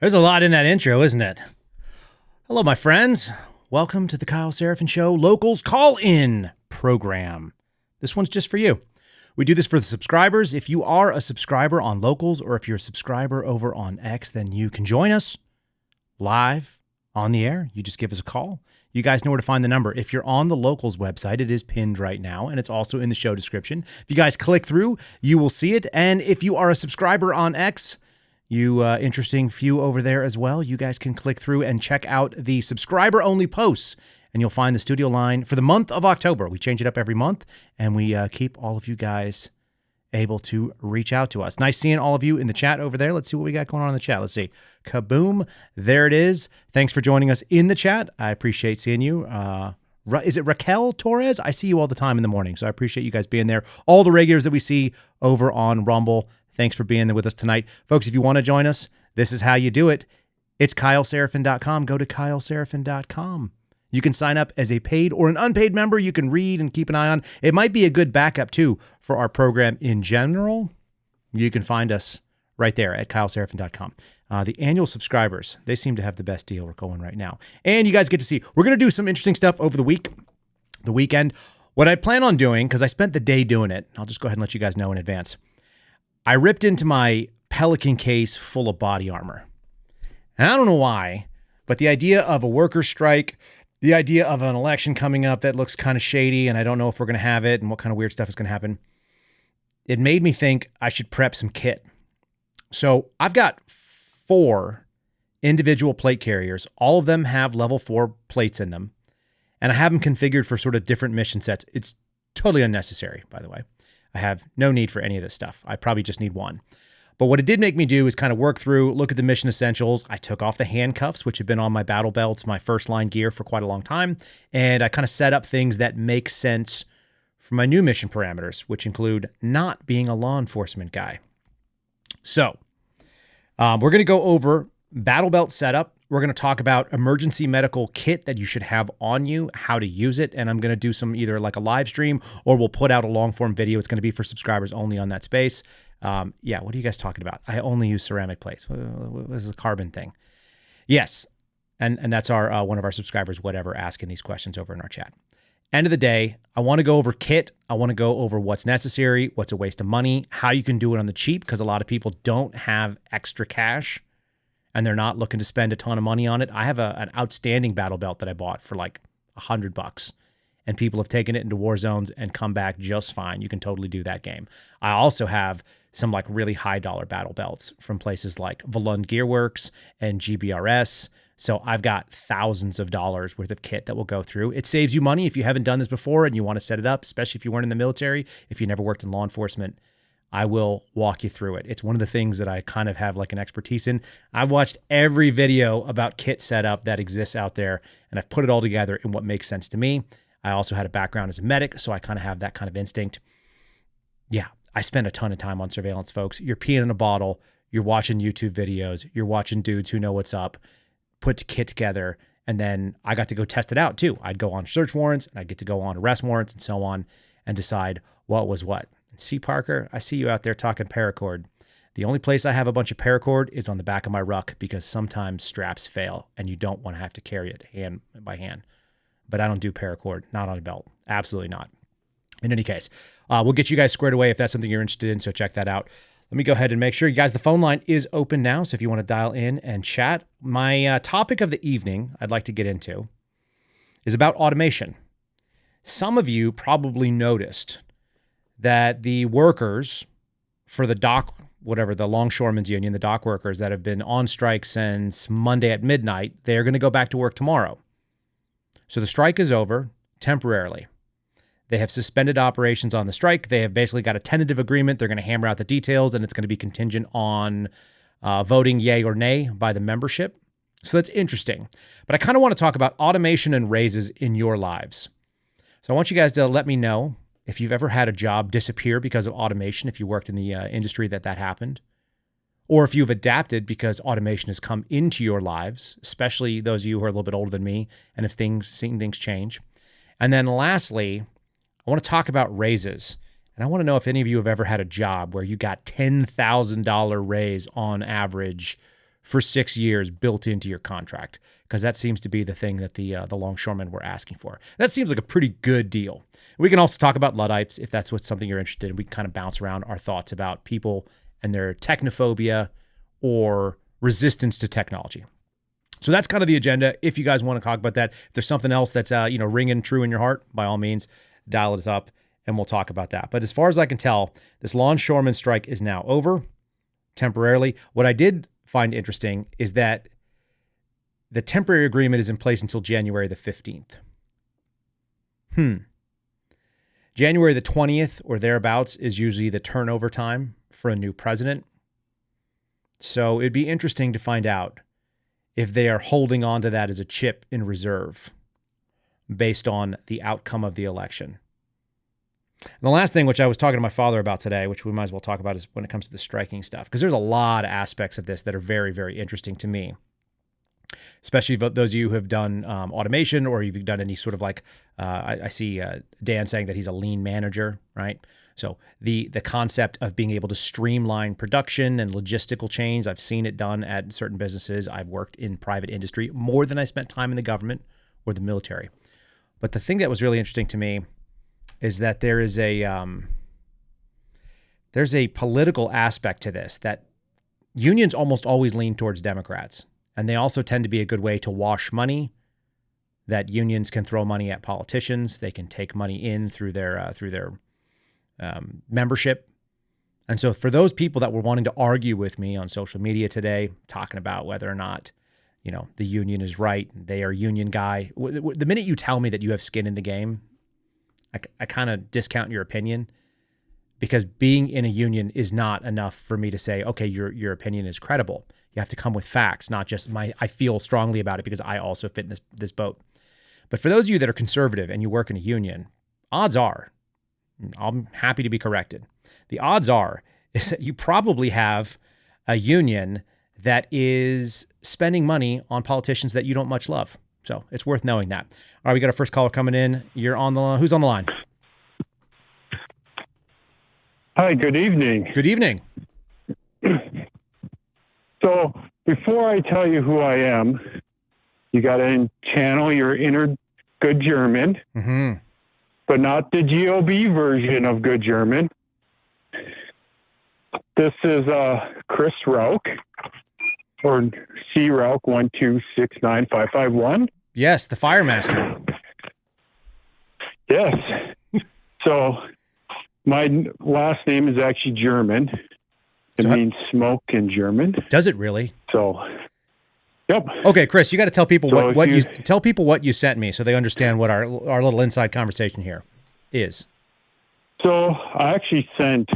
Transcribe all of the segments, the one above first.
There's a lot in that intro, isn't it? Hello, my friends. Welcome to the Kyle Seraphin Show Locals Call-In program. This one's just for you. We do this for the subscribers. If you are a subscriber on Locals or if you're a subscriber over on X, then you can join us live on the air. You just give us a call. You guys know where to find the number. If you're on the Locals website, it is pinned right now, and it's also in the show description. If you guys click through, you will see it. And if you are a subscriber on X, you interesting few over there as well, you guys can click through and check out the subscriber-only posts, and you'll find the studio line for the month of October. We change it up every month, and we keep all of you guys able to reach out to us. Nice seeing all of you in the chat over there. Let's see what we got going on in the chat. Let's see. Kaboom. There it is. Thanks for joining us in the chat. I appreciate seeing you. Is it Raquel Torres? I see you all the time in the morning, so I appreciate you guys being there. All the regulars that we see over on Rumble, thanks for being there with us tonight. Folks, if you want to join us, this is how you do it. It's KyleSeraphin.com. Go to KyleSeraphin.com. You can sign up as a paid or an unpaid member. You can read and keep an eye on. It might be a good backup, too, for our program in general. You can find us right there at KyleSeraphin.com. The annual subscribers, they seem to have the best deal we're going right now. And you guys get to see, we're going to do some interesting stuff over the weekend. What I plan on doing, because I spent the day doing it, I'll just go ahead and let you guys know in advance. I ripped into my Pelican case full of body armor. And I don't know why, but the idea of a workers' strike, the idea of an election coming up that looks kind of shady, and I don't know if we're going to have it and what kind of weird stuff is going to happen, it made me think I should prep some kit. So I've got 4 individual plate carriers. All of them have level 4 plates in them, and I have them configured for sort of different mission sets. It's totally unnecessary, by the way. I have no need for any of this stuff. I probably just need one. But what it did make me do is kind of work through, look at the mission essentials. I took off the handcuffs, which have been on my battle belts, my first line gear for quite a long time. And I kind of set up things that make sense for my new mission parameters, which include not being a law enforcement guy. So we're going to go over battle belt setup. We're going to talk about emergency medical kit that you should have on you, how to use it. And I'm going to do some either like a live stream or we'll put out a long form video. It's going to be for subscribers only on that space. Yeah, what are you guys talking about? I only use ceramic plates. What is a carbon thing? Yes. And that's our one of our subscribers, whatever, asking these questions over in our chat. End of the day, I want to go over kit. I want to go over what's necessary, what's a waste of money, how you can do it on the cheap, because a lot of people don't have extra cash and they're not looking to spend a ton of money on it. I have an outstanding battle belt that I bought for like $100, and people have taken it into war zones and come back just fine. You can totally do that game. I also have some like really high dollar battle belts from places like Valund Gearworks and GBRS. So I've got thousands of dollars worth of kit that will go through. It saves you money if you haven't done this before and you want to set it up, especially if you weren't in the military, if you never worked in law enforcement. I will walk you through it. It's one of the things that I kind of have like an expertise in. I've watched every video about kit setup that exists out there, and I've put it all together in what makes sense to me. I also had a background as a medic, so I kind of have that kind of instinct. Yeah, I spend a ton of time on surveillance, folks. You're peeing in a bottle. You're watching YouTube videos. You're watching dudes who know what's up, put kit together, and then I got to go test it out too. I'd go on search warrants, and I'd get to go on arrest warrants and so on and decide what was what. C. Parker, I see you out there talking paracord. The only place I have a bunch of paracord is on the back of my ruck because sometimes straps fail and you don't want to have to carry it hand by hand. But I don't do paracord, not on a belt. Absolutely not. In any case, we'll get you guys squared away if that's something you're interested in, so check that out. Let me go ahead and make sure you guys, the phone line is open now, so if you want to dial in and chat. My topic of the evening I'd like to get into is about automation. Some of you probably noticed that the workers for the dock, whatever, the Longshoremen's Union, the dock workers that have been on strike since Monday at midnight, they're going to go back to work tomorrow. So the strike is over temporarily. They have suspended operations on the strike. They have basically got a tentative agreement. They're going to hammer out the details, and it's going to be contingent on voting yay or nay by the membership. So that's interesting. But I kind of want to talk about automation and raises in your lives. So I want you guys to let me know if you've ever had a job disappear because of automation, if you worked in the industry that happened, or if you've adapted because automation has come into your lives, especially those of you who are a little bit older than me, and if seen things change. And then lastly, I want to talk about raises. And I want to know if any of you have ever had a job where you got $10,000 raise on average for 6 years built into your contract, because that seems to be the thing that the longshoremen were asking for. That seems like a pretty good deal. We can also talk about Luddites if that's what's something you're interested in. We can kind of bounce around our thoughts about people and their technophobia or resistance to technology. So that's kind of the agenda. If you guys want to talk about that, if there's something else that's ringing true in your heart, by all means, dial it up and we'll talk about that. But as far as I can tell, this longshoreman strike is now over temporarily. What I did find interesting is that the temporary agreement is in place until January the 15th. January the 20th or thereabouts is usually the turnover time for a new president. So it'd be interesting to find out if they are holding on to that as a chip in reserve based on the outcome of the election. And the last thing, which I was talking to my father about today, which we might as well talk about, is when it comes to the striking stuff, because there's a lot of aspects of this that are very, very interesting to me, especially those of you who have done automation, or you've done any sort of I see Dan saying that he's a lean manager, right? So the concept of being able to streamline production and logistical chains, I've seen it done at certain businesses. I've worked in private industry more than I spent time in the government or the military. But the thing that was really interesting to me is that there's a political aspect to this, that unions almost always lean towards Democrats. And they also tend to be a good way to wash money, that unions can throw money at politicians. They can take money in through their membership. And so for those people that were wanting to argue with me on social media today, talking about whether or not, the union is right, they are union guy, the minute you tell me that you have skin in the game, I kind of discount your opinion, because being in a union is not enough for me to say, okay, your opinion is credible. You have to come with facts, not just I feel strongly about it because I also fit in this boat. But for those of you that are conservative and you work in a union, odds are, I'm happy to be corrected, the odds are is that you probably have a union that is spending money on politicians that you don't much love. So it's worth knowing that. All right, we got our first caller coming in. You're on the who's on the line? Hi, good evening. Good evening. So before I tell you who I am, you got to channel your inner good German, but not the GOB version of good German. This is Chris Rauch, or C Rauch 1269551. Yes, the Fire Master. Yes. So my last name is actually German. It means smoke in German. Does it really? So, yep. Okay, Chris, you got to tell people tell people what you sent me so they understand what our little inside conversation here is. So I actually sent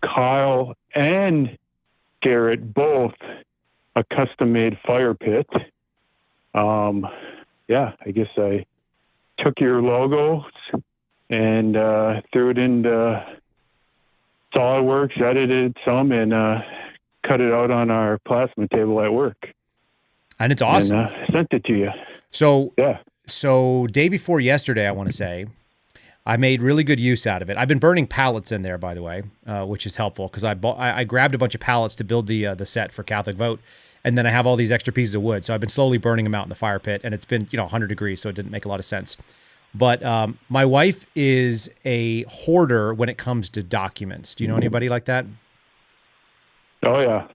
Kyle and Garrett both a custom-made fire pit. I guess I took your logo and threw it into SolidWorks, edited some, and cut it out on our plasma table at work. And it's awesome. And sent it to you. So, yeah. So day before yesterday, I want to say, I made really good use out of it. I've been burning pallets in there, by the way, which is helpful, because I grabbed a bunch of pallets to build the set for Catholic Vote, and then I have all these extra pieces of wood. So I've been slowly burning them out in the fire pit, and it's been 100 degrees, so it didn't make a lot of sense. But my wife is a hoarder when it comes to documents. Do you know anybody like that? Oh, yeah.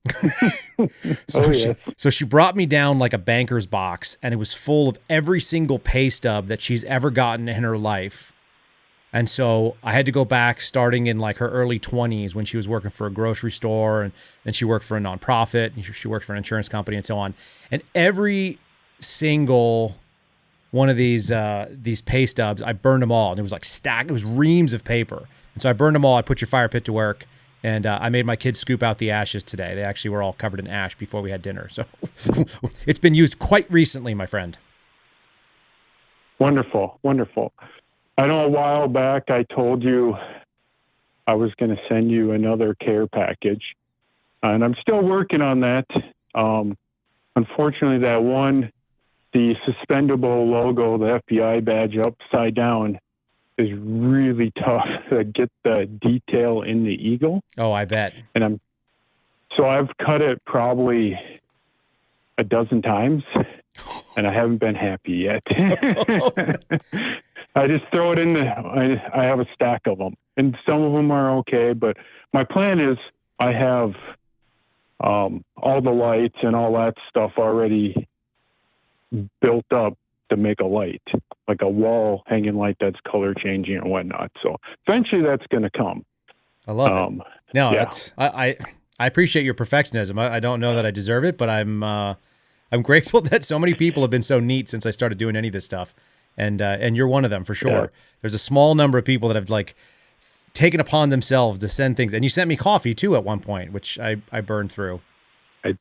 So she brought me down like a banker's box, and it was full of every single pay stub that she's ever gotten in her life. And so I had to go back starting in like her early 20s when she was working for a grocery store, and then she worked for a nonprofit, and she worked for an insurance company and so on. And every single one of these pay stubs, I burned them all. And it was like stacked. It was reams of paper. And so I burned them all. I put your fire pit to work, and I made my kids scoop out the ashes today. They actually were all covered in ash before we had dinner. So it's been used quite recently, my friend. Wonderful, wonderful. I know a while back I told you I was going to send you another care package, and I'm still working on that. Unfortunately, that one, the suspendable logo, the FBI badge upside down, is really tough to get the detail in the eagle. Oh, I bet. And I've cut it probably a dozen times, and I haven't been happy yet. I just throw it in I have a stack of them, and some of them are okay, but my plan is I have all the lights and all that stuff already built up to make a light, like a wall hanging light that's color changing and whatnot. So eventually that's going to come. I love it. No, yeah. I appreciate your perfectionism. I don't know that I deserve it, but I'm grateful that so many people have been so neat since I started doing any of this stuff. And you're one of them for sure. Yeah. There's a small number of people that have like taken upon themselves to send things. And you sent me coffee too at one point, which I burned through. I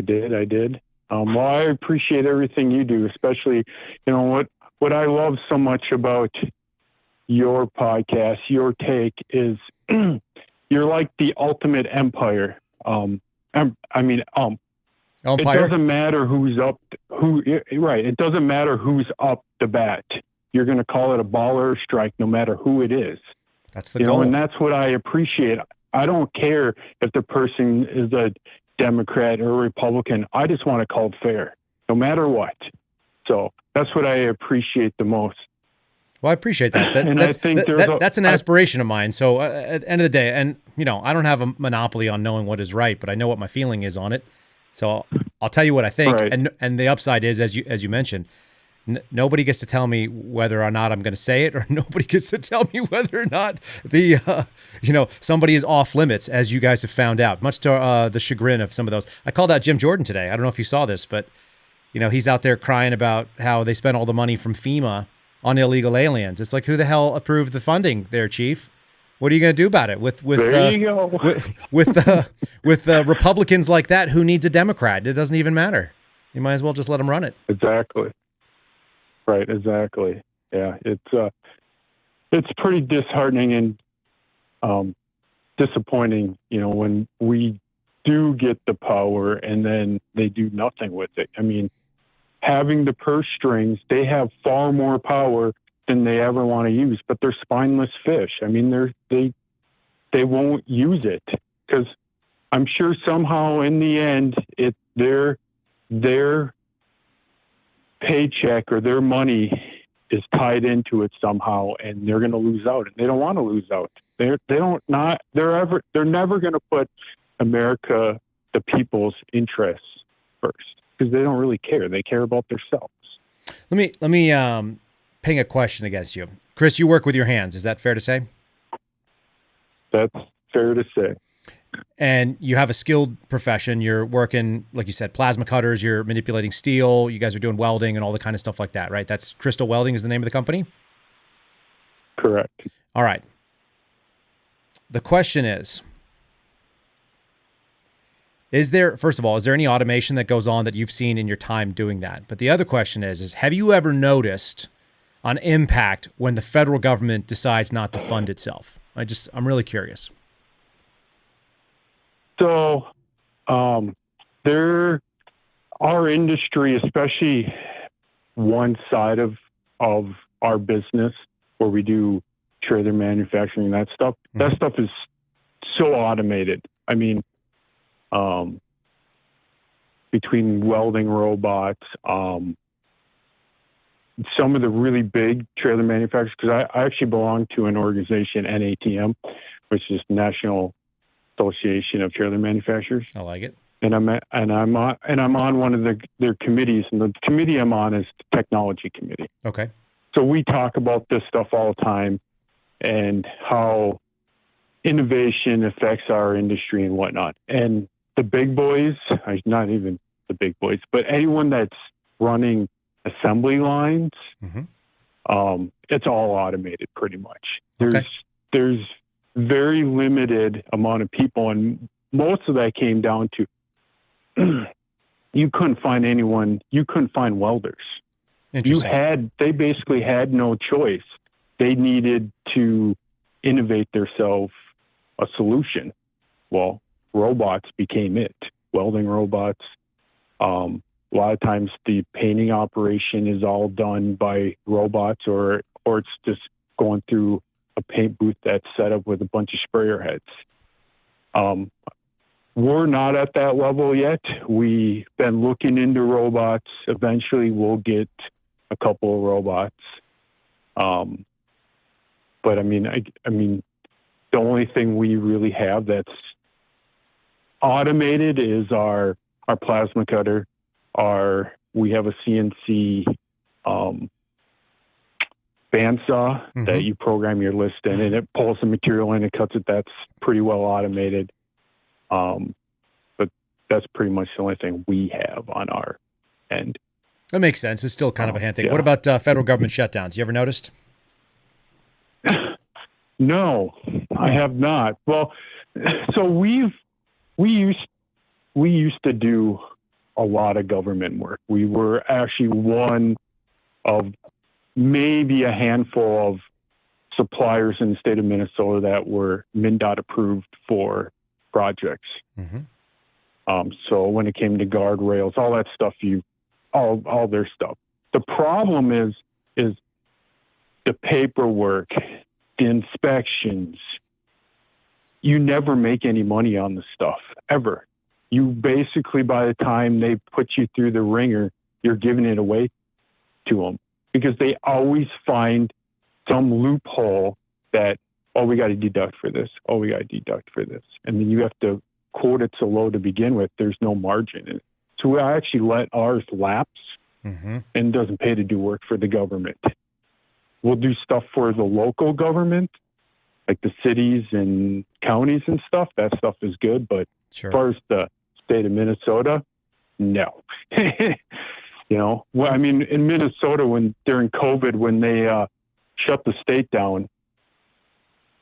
did. Well, I appreciate everything you do, especially, what I love so much about your podcast, your take is you're like the ultimate empire. It doesn't matter who's up, it doesn't matter who's up the bat. You're going to call it a ball or a strike, no matter who it is. That's the goal. And that's what I appreciate. I don't care if the person is a Democrat or a Republican. I just want to call it fair, no matter what. So that's what I appreciate the most. Well, I appreciate that. That's an aspiration of mine. So at the end of the day, and I don't have a monopoly on knowing what is right, but I know what my feeling is on it. So I'll tell you what I think. Right. And the upside is, as you mentioned, nobody gets to tell me whether or not I'm going to say it, or nobody gets to tell me whether or not somebody is off limits, as you guys have found out, much to the chagrin of some of those. I called out Jim Jordan today. I don't know if you saw this, but he's out there crying about how they spent all the money from FEMA on illegal aliens. It's like, who the hell approved the funding there, Chief? What are you going to do about it with Republicans like that? Who needs a Democrat? It doesn't even matter. You might as well just let them run it. Exactly. Right. Exactly. Yeah. It's pretty disheartening and disappointing, when we do get the power and then they do nothing with it. I mean, having the purse strings, they have far more power than they ever want to use, but they're spineless fish. I mean, they won't use it because I'm sure somehow in the end, their paycheck or their money is tied into it somehow, and they're going to lose out, and they don't want to lose out. They're never going to put America, the people's interests first, because they don't really care. They care about themselves. Let me ping a question against you. Chris, you work with your hands. Is that fair to say? That's fair to say. And you have a skilled profession. You're working, like you said, plasma cutters. You're manipulating steel. You guys are doing welding and all the kind of stuff like that, right? That's Crystal Welding is the name of the company? Correct. All right. The question is there, first of all, is there any automation that goes on that you've seen in your time doing that? But the other question is have you ever noticed an impact when the federal government decides not to fund itself? I'm really curious. So, our industry, especially one side of our business where we do trailer manufacturing, that stuff is so automated. I mean, between welding robots, some of the really big trailer manufacturers, because I actually belong to an organization, NATM, which is National Association of Trailer Manufacturers. I like it. And I'm on one of their committees, and the committee I'm on is the technology committee. Okay. So we talk about this stuff all the time and how innovation affects our industry and whatnot. And the big boys, not even the big boys, but anyone that's running assembly lines, it's all automated pretty much. There's very limited amount of people, and most of that came down to you couldn't find welders. They basically had no choice. They needed to innovate themselves a solution. Well, robots became it. Welding robots. A lot of times the painting operation is all done by robots, or it's just going through a paint booth that's set up with a bunch of sprayer heads. we're not at that level yet. We've been looking into robots. Eventually, we'll get a couple of robots. But I mean, the only thing we really have that's automated is our plasma cutter. We have a CNC bandsaw that you program your list in, and it pulls the material in and cuts it. That's pretty well automated. But that's pretty much the only thing we have on our end. That makes sense. It's still kind of a hand thing. Yeah. What about federal government shutdowns? You ever noticed? No, I have not. Well, so we used to do a lot of government work. We were actually one of maybe a handful of suppliers in the state of Minnesota that were MnDOT approved for projects. So when it came to guardrails, all that stuff, all their stuff. The problem is the paperwork, the inspections. You never make any money on the stuff, ever. You basically, by the time they put you through the ringer, you're giving it away to them because they always find some loophole that, oh, we got to deduct for this. Oh, we got to deduct for this. And then you have to quote it so low to begin with. There's no margin in it. So we actually let ours lapse and it doesn't pay to do work for the government. We'll do stuff for the local government, like the cities and counties and stuff. That stuff is good. But as far as the state of Minnesota, no. Well, I mean, in Minnesota, during COVID, when they shut the state down,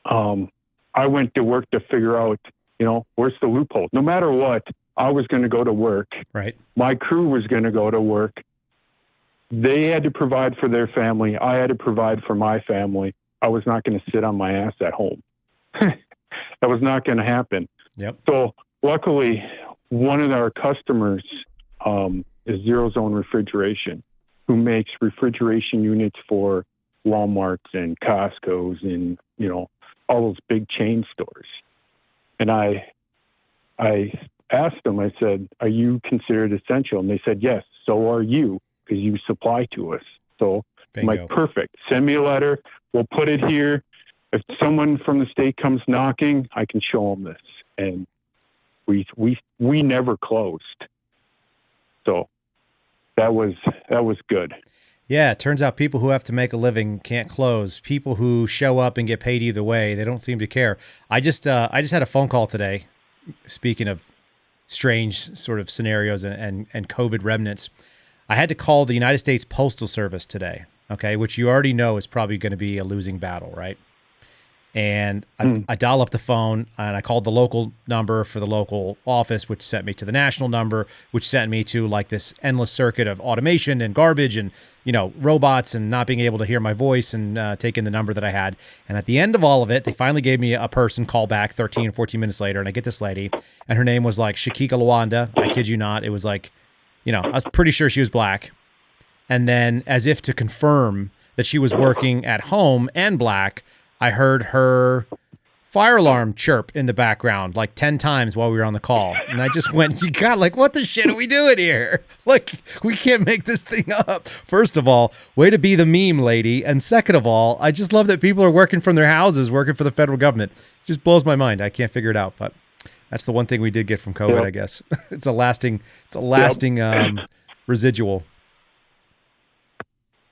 I went to work to figure out, where's the loophole? No matter what, I was going to go to work. Right. My crew was going to go to work. They had to provide for their family. I had to provide for my family. I was not going to sit on my ass at home. That was not going to happen. Yep. So luckily, one of our customers is Zero Zone Refrigeration, who makes refrigeration units for Walmarts and Costco's and, all those big chain stores. And I asked them, I said, are you considered essential? And they said, yes, so are you, because you supply to us. So Bingo. I'm like, perfect. Send me a letter. We'll put it here. If someone from the state comes knocking, I can show them this. And we never closed. So that was good. Yeah, it turns out people who have to make a living can't close. People who show up and get paid either way, they don't seem to care. I just had a phone call today, speaking of strange sort of scenarios and COVID remnants. I had to call the United States Postal Service today, okay, which you already know is probably going to be a losing battle, right? And I dial up the phone, and I called the local number for the local office, which sent me to the national number, which sent me to like this endless circuit of automation and garbage and, robots and not being able to hear my voice and take in the number that I had. And at the end of all of it, they finally gave me a person call back 13, 14 minutes later, and I get this lady, and her name was like Shakika Lawanda. I kid you not. It was like, I was pretty sure she was black. And then as if to confirm that she was working at home and black, I heard her fire alarm chirp in the background like 10 times while we were on the call. And I just went, what the shit are we doing here? Like, we can't make this thing up. First of all, way to be the meme lady. And second of all, I just love that people are working from their houses, working for the federal government. It just blows my mind. I can't figure it out, but that's the one thing we did get from COVID, I guess. It's a lasting residual.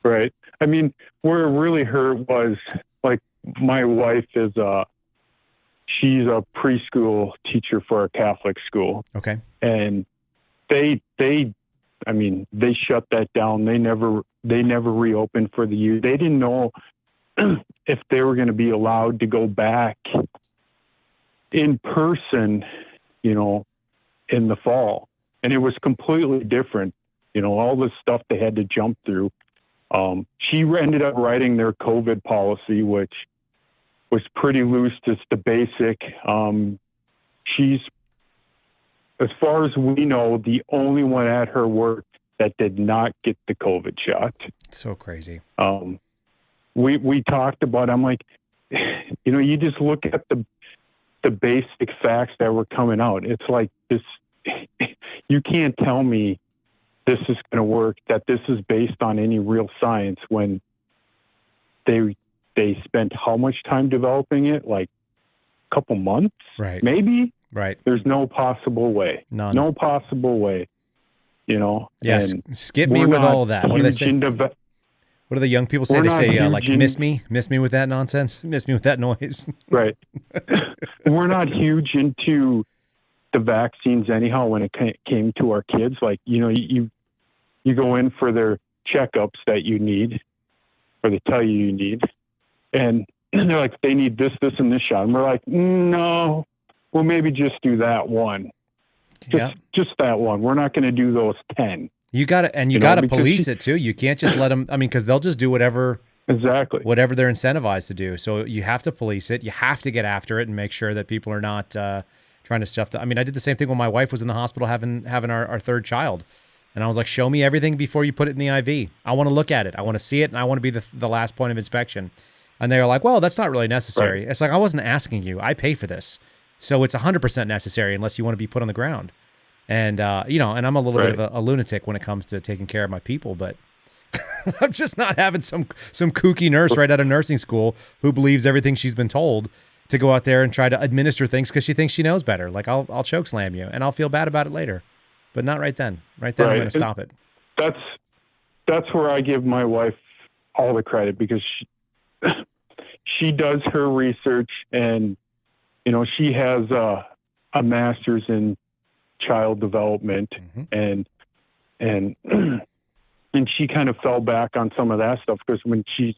Right. I mean, where it really hurt was, like, my wife is she's a preschool teacher for a Catholic school. Okay. And they shut that down. They never reopened for the youth. They didn't know if they were going to be allowed to go back in person, in the fall. And it was completely different. All the stuff they had to jump through. She ended up writing their COVID policy, which was pretty loose, just the basic. She's, as far as we know, the only one at her work that did not get the COVID shot. So crazy. We talked about, I'm like, you just look at the basic facts that were coming out. It's like this, you can't tell me this is going to work, that this is based on any real science when they spent how much time developing it? Like a couple months, Right. maybe. Right. There's no possible way. None. No possible way. You know. Yes. And Skip me with all of that. What do they say? What do the young people say? They say like, miss me with that nonsense, miss me with that noise. Right. We're not huge into the vaccines anyhow. When it came to our kids, like, you know, you go in for their checkups that you need, or they tell you need, and they're like, they need this, and this shot. And we're like, no, well, maybe just do that one. Just that one. We're not going to do those 10. You got to, and you got to police it too. You can't just let them, I mean, because they'll just do whatever they're incentivized to do. So you have to police it. You have to get after it and make sure that people are not trying to stuff. I mean, I did the same thing when my wife was in the hospital having our third child. And I was like, show me everything before you put it in the IV. I want to look at it. I want to see it. And I want to be the last point of inspection. And they were like, well, that's not really necessary. Right. It's like, I wasn't asking you. I pay for this. So it's 100% necessary unless you want to be put on the ground. And, you know, and I'm a little bit of a lunatic when it comes to taking care of my people, but I'm just not having some kooky nurse right out of nursing school who believes everything she's been told to go out there and try to administer things because she thinks she knows better. Like, I'll choke slam you and I'll feel bad about it later, but not right then. Right then, I'm going to stop it. That's where I give my wife all the credit, because she does her research, and, you know, she has a master's in child development, and she kind of fell back on some of that stuff, because when she's,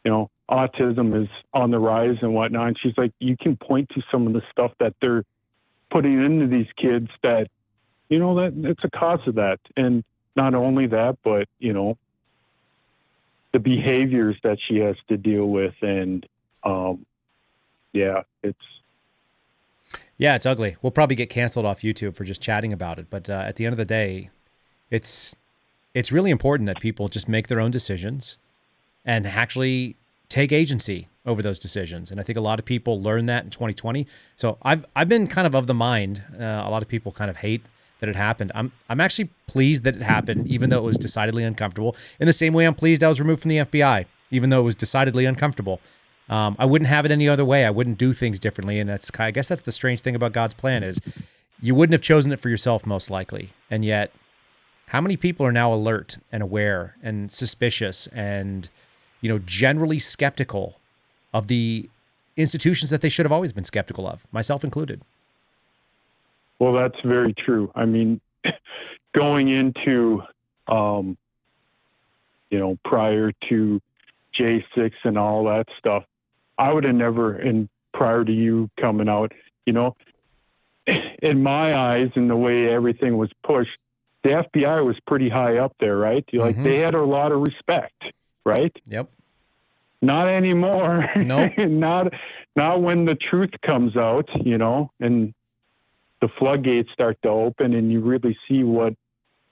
you know, autism is on the rise and whatnot, and she's like, you can point to some of the stuff that they're putting into these kids that, you know, that it's a cause of that. And not only that, but, you know, the behaviors that she has to deal with. And it's ugly. We'll probably get canceled off YouTube for just chatting about it. But at the end of the day, it's really important that people just make their own decisions and actually take agency over those decisions. And I think a lot of people learned that in 2020. So I've been kind of the mind. A lot of people kind of hate that it happened. I'm actually pleased that it happened, even though it was decidedly uncomfortable. In the same way, I'm pleased I was removed from the FBI, even though it was decidedly uncomfortable. I wouldn't have it any other way. I wouldn't do things differently. And I guess that's the strange thing about God's plan, is you wouldn't have chosen it for yourself, most likely. And yet, how many people are now alert and aware and suspicious and, you know, generally skeptical of the institutions that they should have always been skeptical of, myself included? Well, that's very true. I mean, going into, you know, prior to J6 and all that stuff, I would have never, and prior to you coming out, you know, in my eyes and the way everything was pushed, the FBI was pretty high up there, right? Like, they had a lot of respect, right? Yep. Not anymore. Nope. not when the truth comes out, you know, and the floodgates start to open and you really see what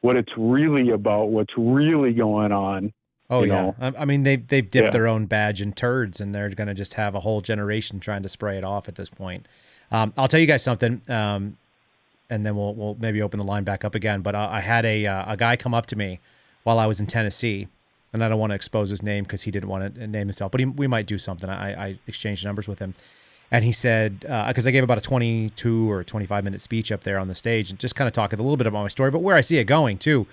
it's really about, what's really going on. Oh, yeah. I mean, they've dipped their own badge in turds, and they're going to just have a whole generation trying to spray it off at this point. I'll tell you guys something, and then we'll maybe open the line back up again. But I had a guy come up to me while I was in Tennessee, and I don't want to expose his name because he didn't want to name himself, but we might do something. I exchanged numbers with him. And he said, because I gave about a 22 or 25-minute speech up there on the stage and just kind of talking a little bit about my story, but where I see it going, too.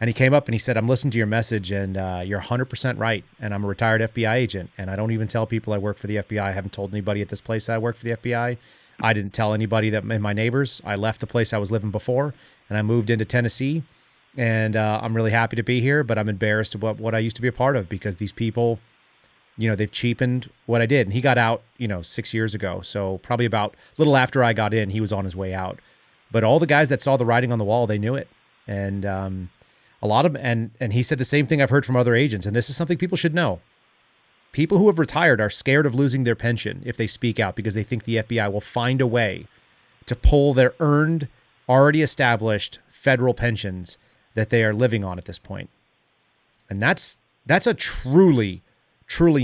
And he came up and he said, I'm listening to your message, and you're 100% right. And I'm a retired FBI agent, and I don't even tell people I work for the FBI. I haven't told anybody at this place that I work for the FBI. I didn't tell anybody that my neighbors. I left the place I was living before, and I moved into Tennessee. And I'm really happy to be here, but I'm embarrassed about what I used to be a part of, because these people, you know, they've cheapened what I did. And he got out, you know, 6 years ago. So probably about a little after I got in, he was on his way out. But all the guys that saw the writing on the wall, they knew it. And a lot of them, and he said the same thing I've heard from other agents. And this is something people should know. People who have retired are scared of losing their pension if they speak out, because they think the FBI will find a way to pull their earned, already established federal pensions that they are living on at this point. And that's a truly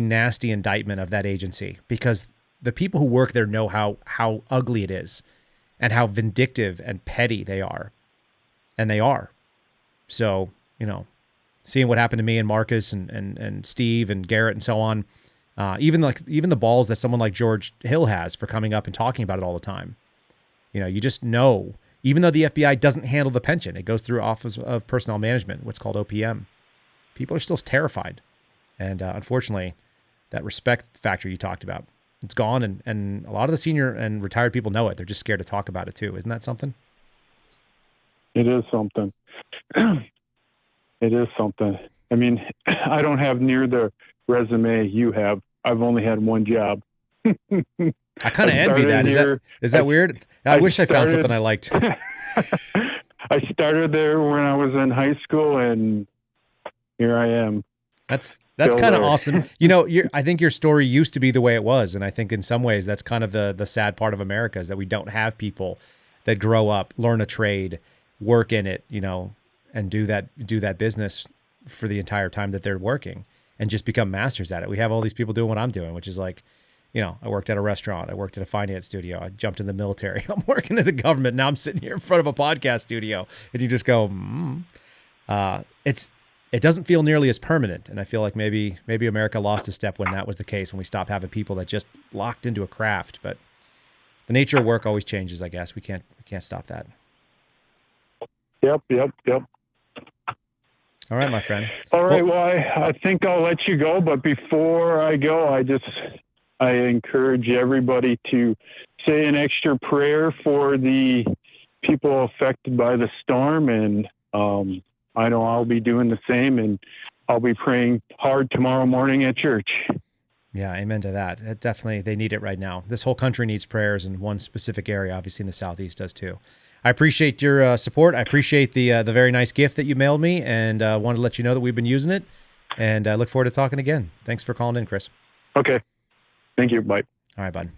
nasty indictment of that agency, because the people who work there know how ugly it is. and how vindictive and petty they are. And they are. So, seeing what happened to me and Marcus and Steve and Garrett and so on, even the balls that someone like George Hill has for coming up and talking about it all the time. You just know, even though the FBI doesn't handle the pension, it goes through Office of Personnel Management, what's called OPM. People are still terrified. And unfortunately, that respect factor you talked about, it's gone. And a lot of the senior and retired people know it. They're just scared to talk about it too. Isn't that something? It is something. It is something. I mean, I don't have near the resume you have. I've only had one job. I kind of envy that. Is that weird? I wish I found something I liked. I started there when I was in high school, and here I am. That's kind of awesome. I think your story used to be the way it was, and I think in some ways that's kind of the sad part of America is that we don't have people that grow up, learn a trade, work in it, and do that business for the entire time that they're working and just become masters at it. We have all these people doing what I'm doing, which is like, I worked at a restaurant. I worked at a finance studio. I jumped in the military. I'm working in the government. Now I'm sitting here in front of a podcast studio, and you just go, it doesn't feel nearly as permanent. And I feel like maybe America lost a step when that was the case, when we stopped having people that just locked into a craft. But the nature of work always changes, I guess. We can't stop that. Yep. All right, my friend. All right. Well, I think I'll let you go. But before I go, I encourage everybody to say an extra prayer for the people affected by the storm. And I know I'll be doing the same, and I'll be praying hard tomorrow morning at church. Yeah, amen to that. Definitely, they need it right now. This whole country needs prayers, and one specific area, obviously in the Southeast, does too. I appreciate your support. I appreciate the very nice gift that you mailed me, and wanted to let you know that we've been using it, and I look forward to talking again. Thanks for calling in, Chris. Okay. Thank you. Bye. All right, bud.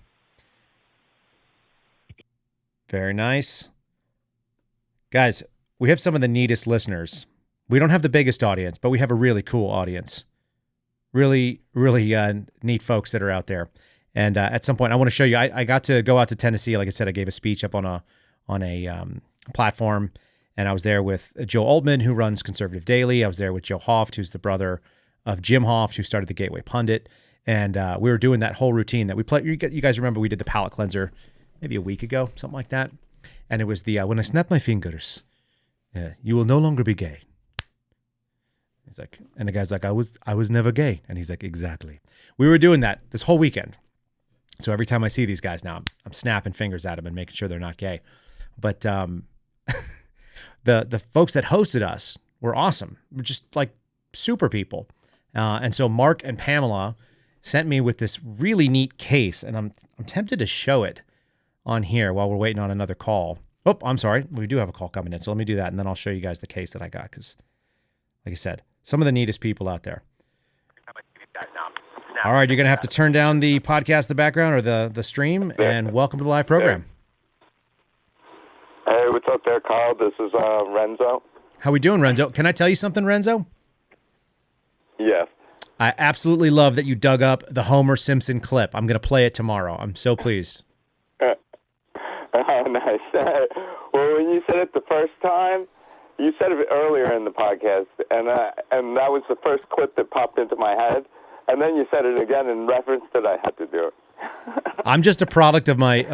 Very nice. Guys, we have some of the neatest listeners. We don't have the biggest audience, but we have a really cool audience. Really, really neat folks that are out there. And at some point, I want to show you. I got to go out to Tennessee. Like I said, I gave a speech up on a platform, and I was there with Joe Altman, who runs Conservative Daily. I was there with Joe Hoft, who's the brother of Jim Hoft, who started the Gateway Pundit. And we were doing that whole routine that we play. You guys remember we did the palate cleanser maybe a week ago, something like that. And it was the when I snap my fingers, you will no longer be gay. He's like, and the guy's like, I was never gay. And he's like, exactly. We were doing that this whole weekend. So every time I see these guys now, I'm snapping fingers at them and making sure they're not gay. But the folks that hosted us were awesome. We're just like super people. And so Mark and Pamela sent me with this really neat case, and I'm tempted to show it on here while we're waiting on another call. Oh, I'm sorry. We do have a call coming in, so let me do that, and then I'll show you guys the case that I got, because, like I said, some of the neatest people out there. All right, you're going to have to turn down the podcast in the background or the stream, and welcome to the live program. Hey, what's up there, Kyle? This is Renzo. How we doing, Renzo? Can I tell you something, Renzo? Yes. I absolutely love that you dug up the Homer Simpson clip. I'm going to play it tomorrow. I'm so pleased. Oh, nice. Well, when you said it the first time, you said it earlier in the podcast, and that was the first clip that popped into my head. And then you said it again in reference that I had to do it. I'm just a product of my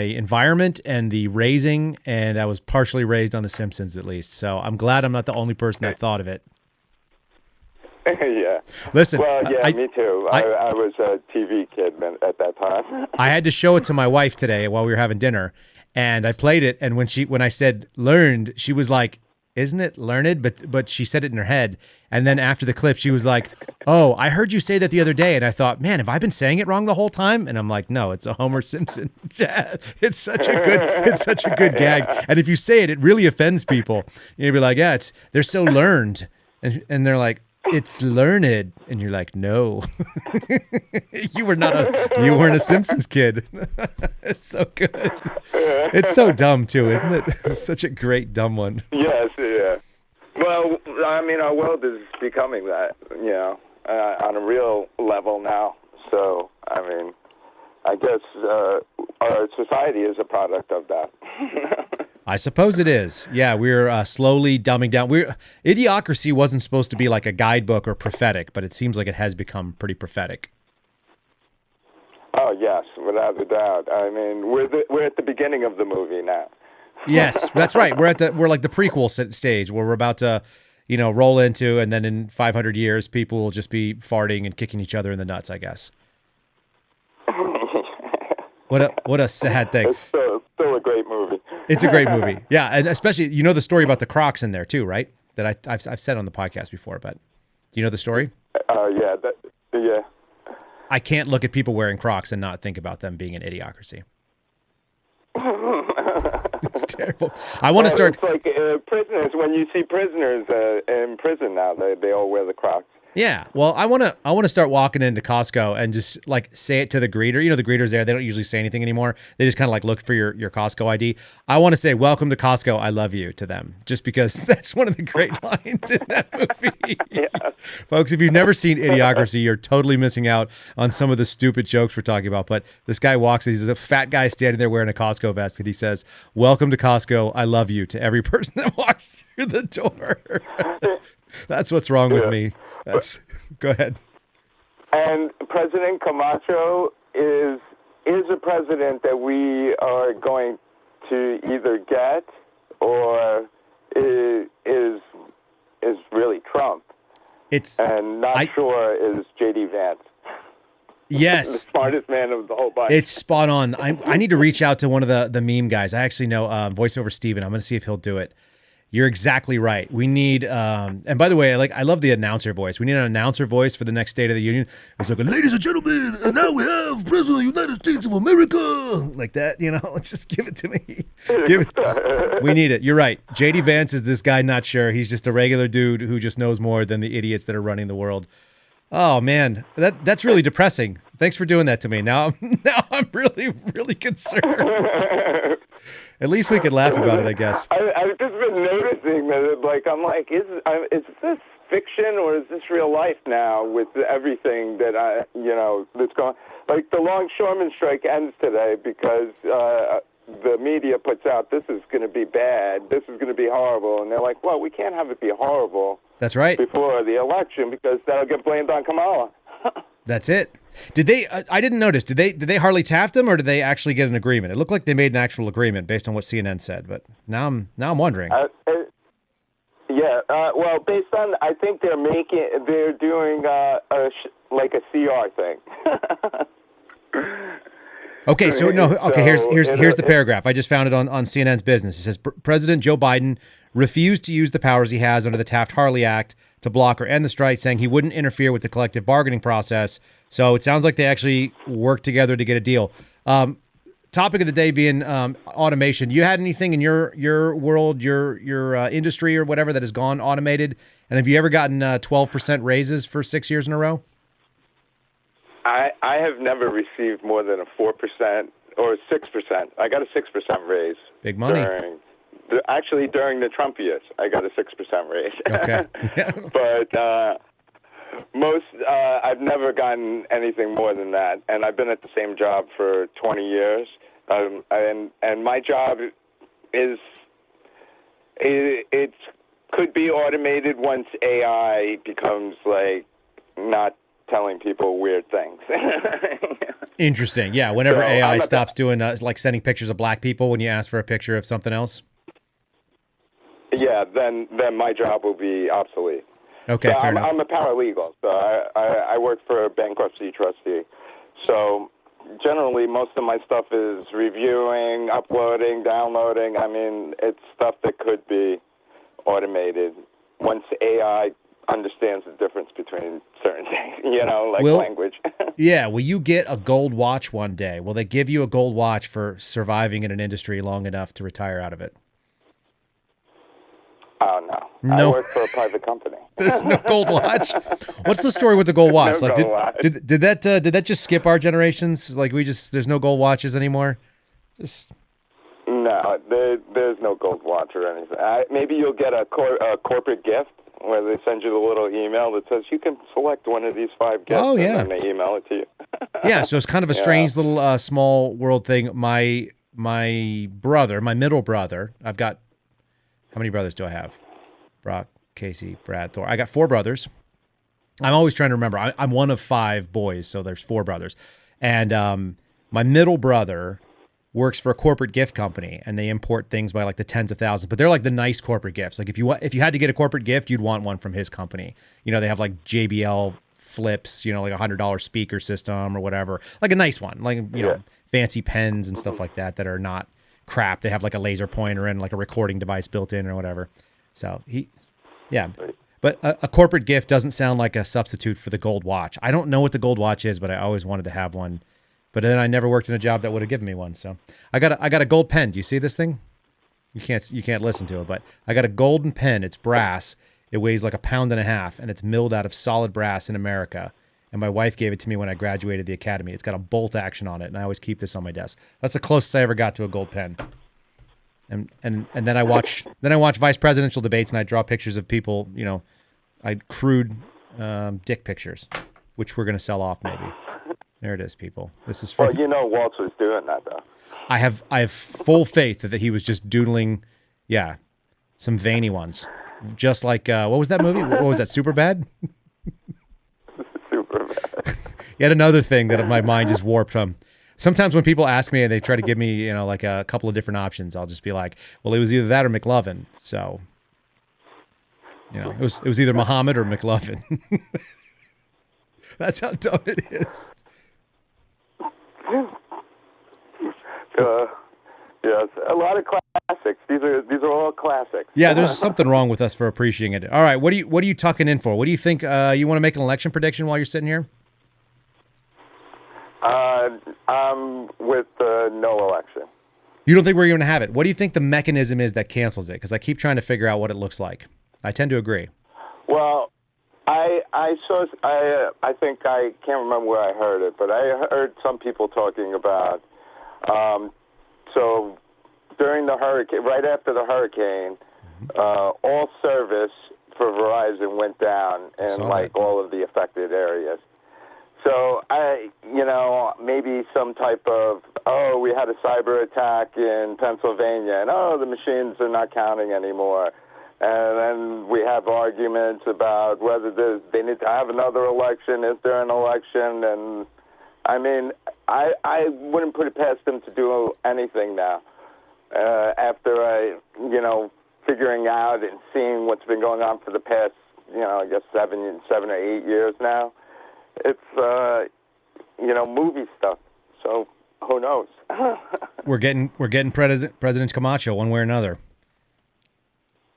environment and the raising, and I was partially raised on The Simpsons at least. So I'm glad I'm not the only person that thought of it. Yeah. Listen. Well, yeah, me too. I was a TV kid at that time. I had to show it to my wife today while we were having dinner, and I played it. And when I said learned, she was like, "Isn't it learned?" But she said it in her head. And then after the clip, she was like, "Oh, I heard you say that the other day." And I thought, man, have I been saying it wrong the whole time? And I'm like, no, it's a Homer Simpson. It's such a good gag. And if you say it, it really offends people. You'd be like, yeah, they're so learned. And they're like, it's learned. And you're like, no, you weren't a Simpsons kid. It's so good. It's so dumb too, isn't it? It's such a great dumb one. Yes, yeah. Well, I mean, our world is becoming that, on a real level now. So, I mean, I guess our society is a product of that. I suppose it is. Yeah, we're slowly dumbing down. Idiocracy wasn't supposed to be like a guidebook or prophetic, but it seems like it has become pretty prophetic. Oh yes, without a doubt. I mean, we're at the beginning of the movie now. Yes, that's right. We're like the prequel stage where we're about to, roll into, and then in 500 years, people will just be farting and kicking each other in the nuts, I guess. What a sad thing. It's still a great movie. It's a great movie. Yeah, and especially the story about the Crocs in there too, right? That I've said on the podcast before, but do you know the story? Yeah, yeah. I can't look at people wearing Crocs and not think about them being an idiocracy. It's terrible. I want to start. It's like prisoners. When you see prisoners in prison now, they all wear the Crocs. Yeah. Well, I want to start walking into Costco and just like say it to the greeter. The greeters there, they don't usually say anything anymore. They just kind of like look for your Costco ID. I want to say, "Welcome to Costco. I love you" to them, just because that's one of the great lines in that movie. Yeah. Folks, if you've never seen Idiocracy, you're totally missing out on some of the stupid jokes we're talking about. But this guy walks, he's a fat guy standing there wearing a Costco vest, and he says, "Welcome to Costco. I love you" to every person that walks through the door. That's what's wrong with me. Go ahead. And President Camacho is a president that we are going to either get or is really Trump. And not sure is J.D. Vance. Yes. The smartest man of the whole bunch. It's spot on. I need to reach out to one of the meme guys. I actually know VoiceOver Steven. I'm going to see if he'll do it. You're exactly right. We need, and by the way, I love the announcer voice. We need an announcer voice for the next State of the Union. It's like, ladies and gentlemen, and now we have President of the United States of America. Like that, let's just give it to me. We need it. You're right. J.D. Vance is this guy, not sure. He's just a regular dude who just knows more than the idiots that are running the world. Oh man, that's really depressing. Thanks for doing that to me. Now I'm really, really concerned. At least we could laugh about it, I guess. I've just been noticing that, I'm like, is this fiction or is this real life now with everything that that's going? Like the longshoreman strike ends today because the media puts out this is going to be bad, this is going to be horrible, and they're like, well, we can't have it be horrible. That's right. Before the election because that'll get blamed on Kamala. That's it. Did they? I didn't notice. Did they Harley Taft them, or did they actually get an agreement? It looked like they made an actual agreement based on what CNN said, but now I'm wondering. Well, based on, I think they're doing like a CR thing. Okay, so no. Okay, here's the paragraph. I just found it on CNN's business. It says President Joe Biden refused to use the powers he has under the Taft-Hartley Act to block or end the strike, saying he wouldn't interfere with the collective bargaining process. So it sounds like they actually worked together to get a deal. Topic of the day being automation. You had anything in your world, your industry or whatever that has gone automated? And have you ever gotten 12% raises for 6 years in a row? I have never received more than a 4% or 6%. I got a 6% raise. Big money. During the Trump years, I got a 6% raise. Okay. But I've never gotten anything more than that, and I've been at the same job for 20 years. And my job is it could be automated once AI becomes like not telling people weird things. Interesting. Yeah. Whenever AI stops doing like sending pictures of black people when you ask for a picture of something else. Yeah, then my job will be obsolete. Okay, fair enough. I'm a paralegal, so I work for a bankruptcy trustee. So generally, most of my stuff is reviewing, uploading, downloading. I mean, it's stuff that could be automated once AI understands the difference between certain things, language. Yeah, will you get a gold watch one day? Will they give you a gold watch for surviving in an industry long enough to retire out of it? Oh, no. I work for a private company. There's no gold watch. What's the story with the gold watch? No gold watch. Did that just skip our generations? Like there's no gold watches anymore? No, there's no gold watch or anything. Maybe you'll get a corporate gift where they send you the little email that says you can select one of these 5 gifts, Oh, yeah. and then they email it to you. Yeah, so it's kind of a strange little small world thing. My brother, my middle brother, I've got, how many brothers do I have? Brock, Casey, Brad, Thor. I got 4 brothers. I'm always trying to remember. I'm one of 5 boys, so there's 4 brothers. And my middle brother works for a corporate gift company, and they import things by like the tens of thousands. But they're like the nice corporate gifts. Like if you had to get a corporate gift, you'd want one from his company. You know, they have like JBL flips, you know, like $100 speaker system or whatever, like a nice one, like you know, fancy pens and stuff like that are not crap. They have like a laser pointer and like a recording device built in or whatever. So but a corporate gift doesn't sound like a substitute for the gold watch. I don't know what the gold watch is, but I always wanted to have one. But then I never worked in a job that would have given me one. So I got a gold pen. Do you see this thing? You can't listen to it, but I got a golden pen. It's brass. It weighs like 1.5 pounds, and it's milled out of solid brass in America. And my wife gave it to me when I graduated the academy. It's got a bolt action on it, and I always keep this on my desk. That's the closest I ever got to a gold pen. And then I watch vice presidential debates, and I draw pictures of people. You know, I crude dick pictures, which we're gonna sell off maybe. There it is, people. This is Well, you know, Waltz was doing that though. I have full faith that he was just doodling, some veiny ones, just like what was that movie? What was that? Superbad. Superbad. Yet another thing that my mind is warped from. Sometimes when people ask me and they try to give me, you know, like a couple of different options, I'll just be like, well, it was either that or McLovin. So, you know, it was either Muhammad or McLovin. That's how dumb it is. Yes, a lot of classics. These are all classics. Yeah, there's something wrong with us for appreciating it. All right, what are you tucking in for? What do you think? You want to make an election prediction while you're sitting here? I'm with no election. You don't think we're going to have it? What do you think the mechanism is that cancels it? Because I keep trying to figure out what it looks like. I tend to agree. Well, I think I can't remember where I heard it, but I heard some people talking about so during the hurricane, right after the hurricane, all service for Verizon went down in all of the affected areas. So maybe some type of, we had a cyber attack in Pennsylvania, and the machines are not counting anymore. And then we have arguments about whether they need to have another election. Is there an election? And I mean, I wouldn't put it past them to do anything now. After figuring out and seeing what's been going on for the past, I guess 7 or 8 years now. It's movie stuff. So who knows? We're getting President Camacho one way or another.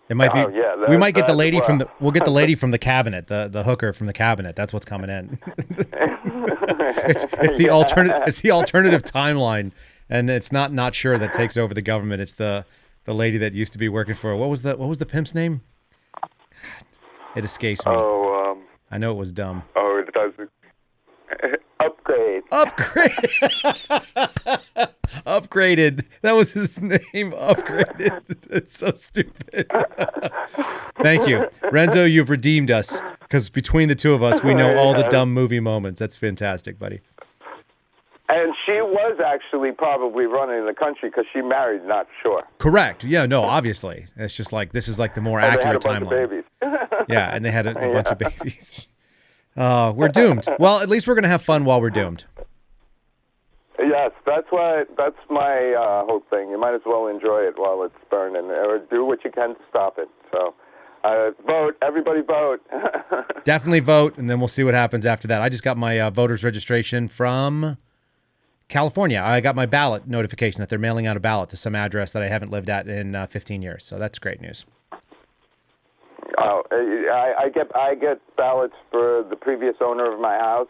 It might be. We might get the lady we'll get the lady from the cabinet, the hooker from the cabinet. That's what's coming in. it's the alternative. It's the alternative timeline, and it's not sure that takes over the government. It's the lady that used to be working for. What was the pimp's name? God, it escapes me. I know it was dumb. It does. Upgrade. Upgraded. That was his name. Upgraded. It's so stupid. Thank you, Renzo. You've redeemed us because between the two of us, we know all the dumb movie moments. That's fantastic, buddy. And she was actually probably running the country because she married Not Sure. Correct. Yeah. No. Obviously, it's just like this is like the more accurate timeline. They had a bunch of babies. Yeah, and they had a bunch of babies. We're doomed. Well, at least we're going to have fun while we're doomed. Yes, that's my whole thing. You might as well enjoy it while it's burning, or do what you can to stop it. So, vote. Everybody vote. Definitely vote, and then we'll see what happens after that. I just got my voter's registration from California. I got my ballot notification that they're mailing out a ballot to some address that I haven't lived at in 15 years. So that's great news. Oh, I get ballots for the previous owner of my house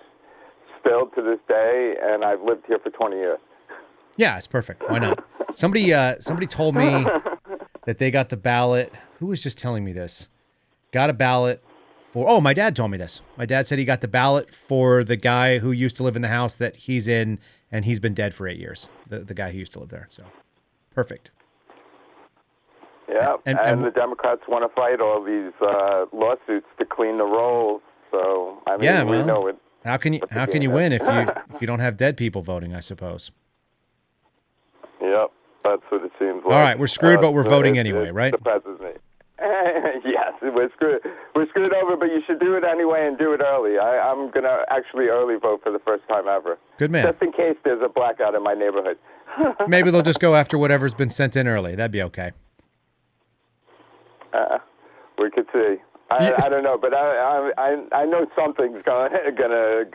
still to this day, and I've lived here for 20 years. Yeah, it's perfect. Why not? Somebody told me that they got the ballot. Who was just telling me this? Got a ballot for. Oh, my dad told me this. My dad said he got the ballot for the guy who used to live in the house that he's in, and he's been dead for 8 years. The guy who used to live there. So, perfect. Yeah, And the Democrats want to fight all these lawsuits to clean the rolls. So I mean, yeah, we well, know it. how can you win if you don't have dead people voting? I suppose. Yep, that's what it seems like. All right, we're screwed, but we're voting anyway, right? It depresses me. Yes, we're screwed. We're screwed over, but you should do it anyway and do it early. I'm gonna actually early vote for the first time ever. Good man. Just in case there's a blackout in my neighborhood. Maybe they'll just go after whatever's been sent in early. That'd be okay. We could see. I don't know, but I know something's gonna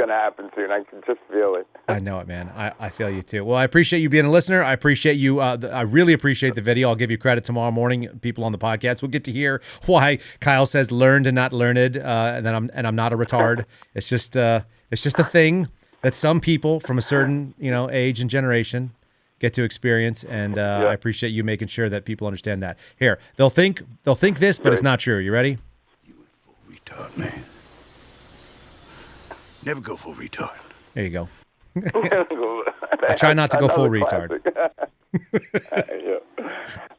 happen soon. I can just feel it. I know it, man. I feel you too. Well, I appreciate you being a listener. I appreciate you. I really appreciate the video. I'll give you credit tomorrow morning. People on the podcast will get to hear why Kyle says learned and not learned, and I'm not a retard. It's just a thing that some people from a certain age and generation get to experience, and I appreciate you making sure that people understand that. Here, they'll think this, but it's not true. You ready? Retard, man. Never go full retard. There you go. I try not to go full retard. Yeah.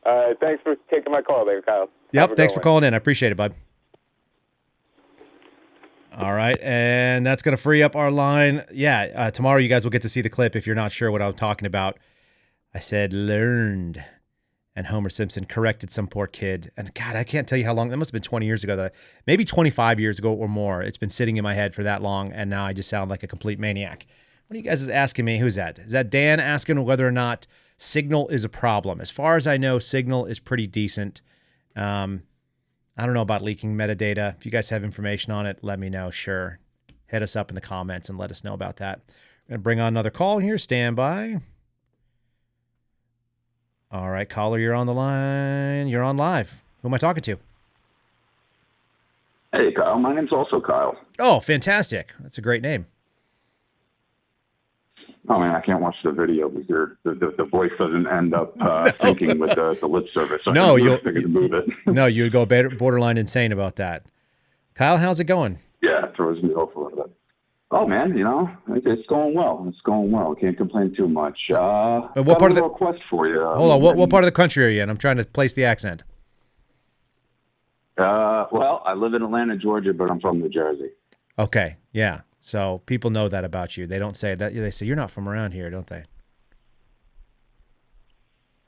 All right, thanks for taking my call there, Kyle. Yep, thanks for calling in. I appreciate it, bud. All right, and that's going to free up our line. Yeah, tomorrow you guys will get to see the clip if you're not sure what I'm talking about. I said learned, and Homer Simpson corrected some poor kid. And God, I can't tell you how long. That must have been 20 years ago. Maybe 25 years ago or more. It's been sitting in my head for that long, and now I just sound like a complete maniac. What are you guys asking me? Who's that? Is that Dan asking whether or not Signal is a problem? As far as I know, Signal is pretty decent. I don't know about leaking metadata. If you guys have information on it, let me know. Sure. Hit us up in the comments and let us know about that. I'm going to bring on another call here. Stand by. All right, caller, you're on the line. You're on live. Who am I talking to? Hey, Kyle. My name's also Kyle. Oh, fantastic. That's a great name. Oh, man, I can't watch the video because the voice doesn't end up syncing with the lip service. So No, you'll move it. No, you would go borderline insane about that. Kyle, how's it going? Yeah, it throws me off a little bit. Oh, man, it's going well. It's going well. Can't complain too much. What part of the request for you? Hold on. What part of the country are you in? I'm trying to place the accent. Well, I live in Atlanta, Georgia, but I'm from New Jersey. Okay, yeah. So people know that about you. They don't say that. They say you're not from around here, don't they?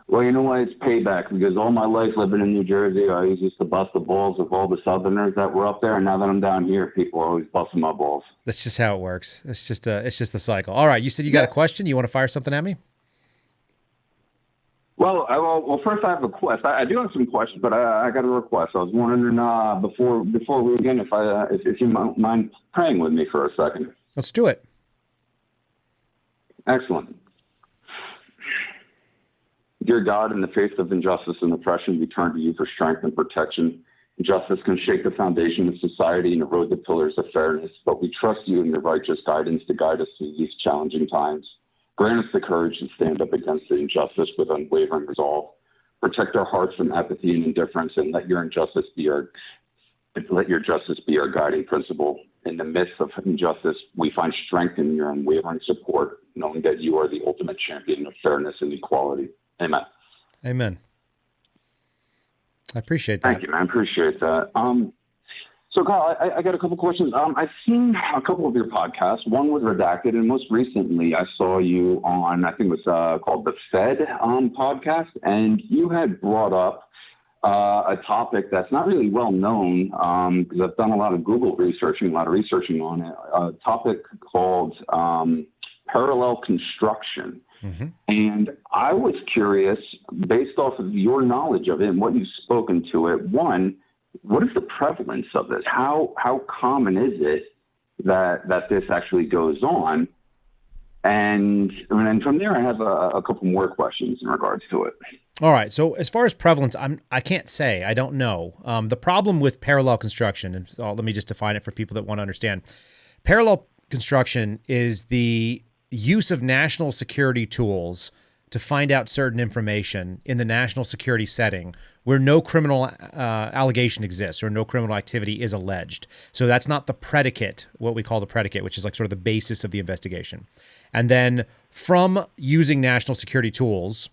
Well, you know what? It's payback because all my life living in New Jersey, I used to bust the balls of all the Southerners that were up there, and now that I'm down here, people are always busting my balls. That's just how it works. It's just the cycle. All right, you said you got a question. You want to fire something at me? Well, first I have a request. I do have some questions, but I got a request. I was wondering before we begin if you mind praying with me for a second. Let's do it. Excellent. Dear God, in the face of injustice and oppression, we turn to you for strength and protection. Justice can shake the foundation of society and erode the pillars of fairness, but we trust you in your righteous guidance to guide us through these challenging times. Grant us the courage to stand up against the injustice with unwavering resolve. Protect our hearts from apathy and indifference, and let your justice be our guiding principle. In the midst of injustice, we find strength in your unwavering support, knowing that you are the ultimate champion of fairness and equality. Amen. Amen. I appreciate that. Thank you, man. I appreciate that. So, Kyle, I got a couple questions. I've seen a couple of your podcasts. One was Redacted, and most recently I saw you on, I think it was called the Fed podcast, and you had brought up a topic that's not really well known because I've done a lot of researching on it, a topic called parallel construction. Mm-hmm. And I was curious, based off of your knowledge of it and what you've spoken to it, one, what is the prevalence of this? How common is it that this actually goes on? And from there, I have a couple more questions in regards to it. All right. So as far as prevalence, I can't say. I don't know. The problem with parallel construction, and let me just define it for people that want to understand. Parallel construction is the use of national security tools to find out certain information in the national security setting where no criminal allegation exists or no criminal activity is alleged. So that's not the predicate, what we call the predicate, which is like sort of the basis of the investigation. And then from using national security tools,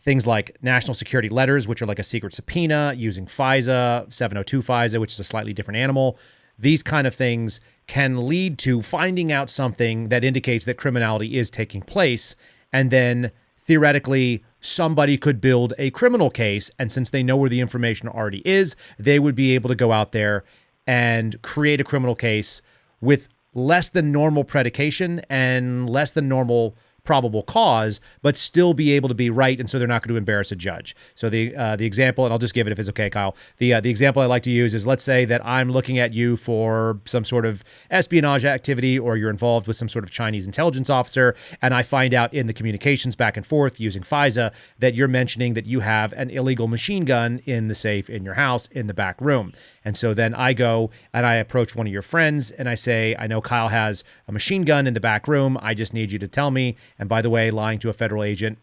things like national security letters, which are like a secret subpoena, using FISA, 702 FISA, which is a slightly different animal. These kind of things can lead to finding out something that indicates that criminality is taking place. And then theoretically, somebody could build a criminal case. And since they know where the information already is, they would be able to go out there and create a criminal case with less than normal predication and less than normal probable cause, but still be able to be right, and so they're not going to embarrass a judge. So the example, and I'll just give it if it's okay, Kyle. The example I like to use is, let's say that I'm looking at you for some sort of espionage activity, or you're involved with some sort of Chinese intelligence officer, and I find out in the communications back and forth using FISA that you're mentioning that you have an illegal machine gun in the safe in your house in the back room. And so then I go and I approach one of your friends and I say, I know Kyle has a machine gun in the back room. I just need you to tell me. And by the way, lying to a federal agent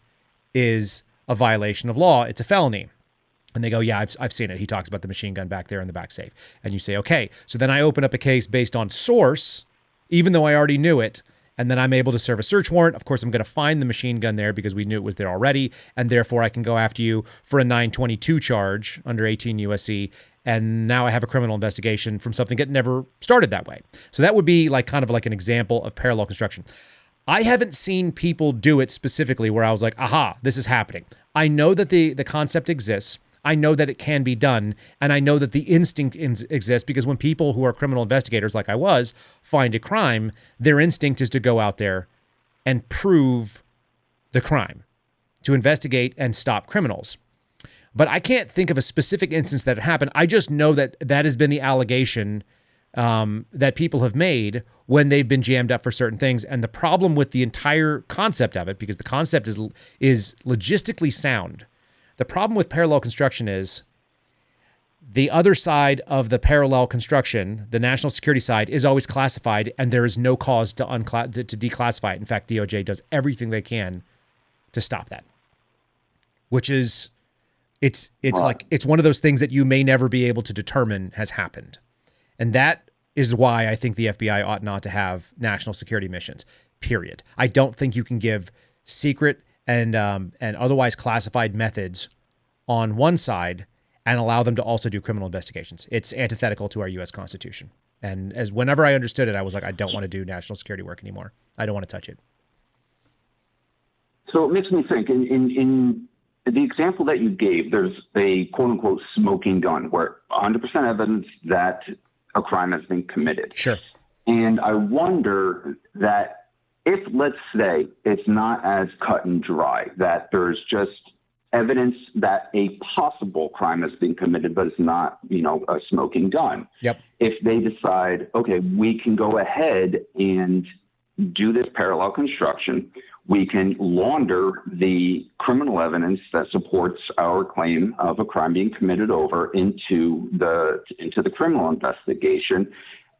is a violation of law. It's a felony. And they go, yeah, I've seen it. He talks about the machine gun back there in the back safe. And you say, okay. So then I open up a case based on source, even though I already knew it. And then I'm able to serve a search warrant. Of course, I'm going to find the machine gun there because we knew it was there already. And therefore, I can go after you for a 922 charge under 18 USC. And now I have a criminal investigation from something that never started that way. So that would be like kind of like an example of parallel construction. I haven't seen people do it specifically where I was like, aha, this is happening. I know that the concept exists. I know that it can be done. And I know that the instinct exists because when people who are criminal investigators, like I was, find a crime, their instinct is to go out there and prove the crime, to investigate and stop criminals. But I can't think of a specific instance that it happened. I just know that that has been the allegation that people have made when they've been jammed up for certain things. And the problem with the entire concept of it, because the concept is logistically sound, the problem with parallel construction is the other side of the parallel construction, the national security side, is always classified, and there is no cause to declassify it. In fact, DOJ does everything they can to stop that, which is... It's like, it's one of those things that you may never be able to determine has happened. And that is why I think the FBI ought not to have national security missions, period. I don't think you can give secret and otherwise classified methods on one side and allow them to also do criminal investigations. It's antithetical to our U.S. Constitution. And as whenever I understood it, I was like, I don't want to do national security work anymore. I don't want to touch it. So it makes me think, in the example that you gave, there's a quote-unquote smoking gun where 100% evidence that a crime has been committed. Sure. And I wonder that if, let's say, it's not as cut and dry, that there's just evidence that a possible crime has been committed, but it's not, a smoking gun. Yep. If they decide, okay, we can go ahead and do this parallel construction, we can launder the criminal evidence that supports our claim of a crime being committed over into the criminal investigation.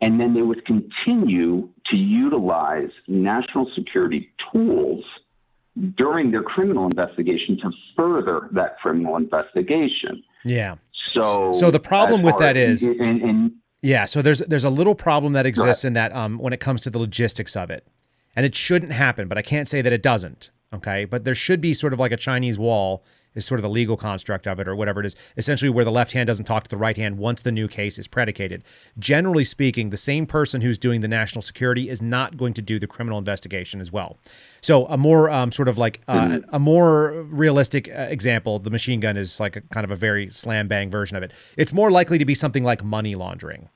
And then they would continue to utilize national security tools during their criminal investigation to further that criminal investigation. Yeah. So the problem with that is, yeah, so there's a little problem that exists in that when it comes to the logistics of it. And it shouldn't happen, but I can't say that it doesn't, okay? But there should be sort of like a Chinese wall is sort of the legal construct of it or whatever it is, essentially where the left hand doesn't talk to the right hand once the new case is predicated. Generally speaking, the same person who's doing the national security is not going to do the criminal investigation as well. So a more a more realistic example, the machine gun is like a kind of a very slam bang version of it. It's more likely to be something like money laundering.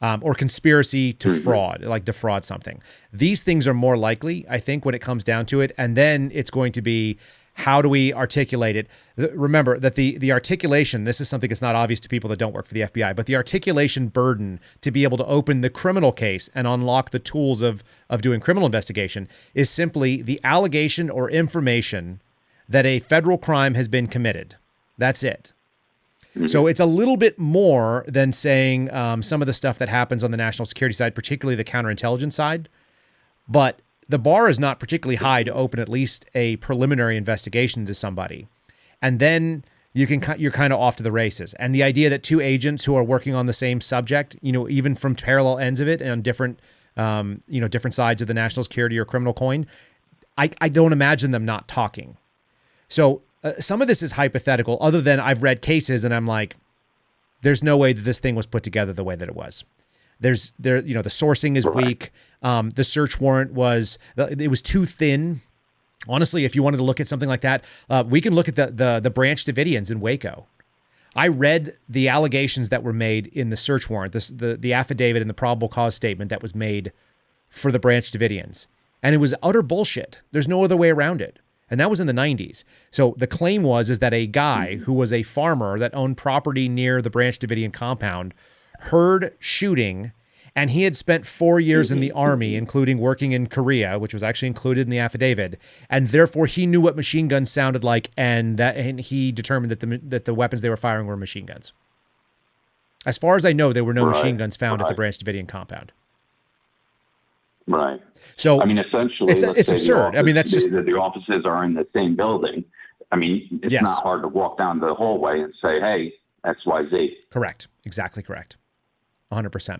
Or conspiracy to fraud, like defraud something. These things are more likely, I think, when it comes down to it. And then it's going to be, how do we articulate it? Remember that the articulation, this is something that's not obvious to people that don't work for the FBI, but the articulation burden to be able to open the criminal case and unlock the tools of doing criminal investigation is simply the allegation or information that a federal crime has been committed. That's it. So it's a little bit more than saying some of the stuff that happens on the national security side, particularly the counterintelligence side. But the bar is not particularly high to open at least a preliminary investigation into somebody. And then you're kind of off to the races. And the idea that two agents who are working on the same subject, even from parallel ends of it and on different sides of the national security or criminal coin, I don't imagine them not talking. So some of this is hypothetical, other than I've read cases and I'm like, there's no way that this thing was put together the way that it was. The sourcing is weak. The search warrant was too thin. Honestly, if you wanted to look at something like that, we can look at the Branch Davidians in Waco. I read the allegations that were made in the search warrant, the affidavit and the probable cause statement that was made for the Branch Davidians. And it was utter bullshit. There's no other way around it. And that was in the 90s. So the claim is that a guy who was a farmer that owned property near the Branch Davidian compound heard shooting, and he had spent 4 years in the Army, including working in Korea, which was actually included in the affidavit, and therefore he knew what machine guns sounded like, and he determined that the weapons they were firing were machine guns. As far as I know, there were no machine guns found at the Branch Davidian compound. Right. So I mean, essentially, it's absurd. I mean, that's just the offices are in the same building. I mean, it's not hard to walk down the hallway and say, "Hey, X, Y, Z." Correct. Exactly correct. 100%.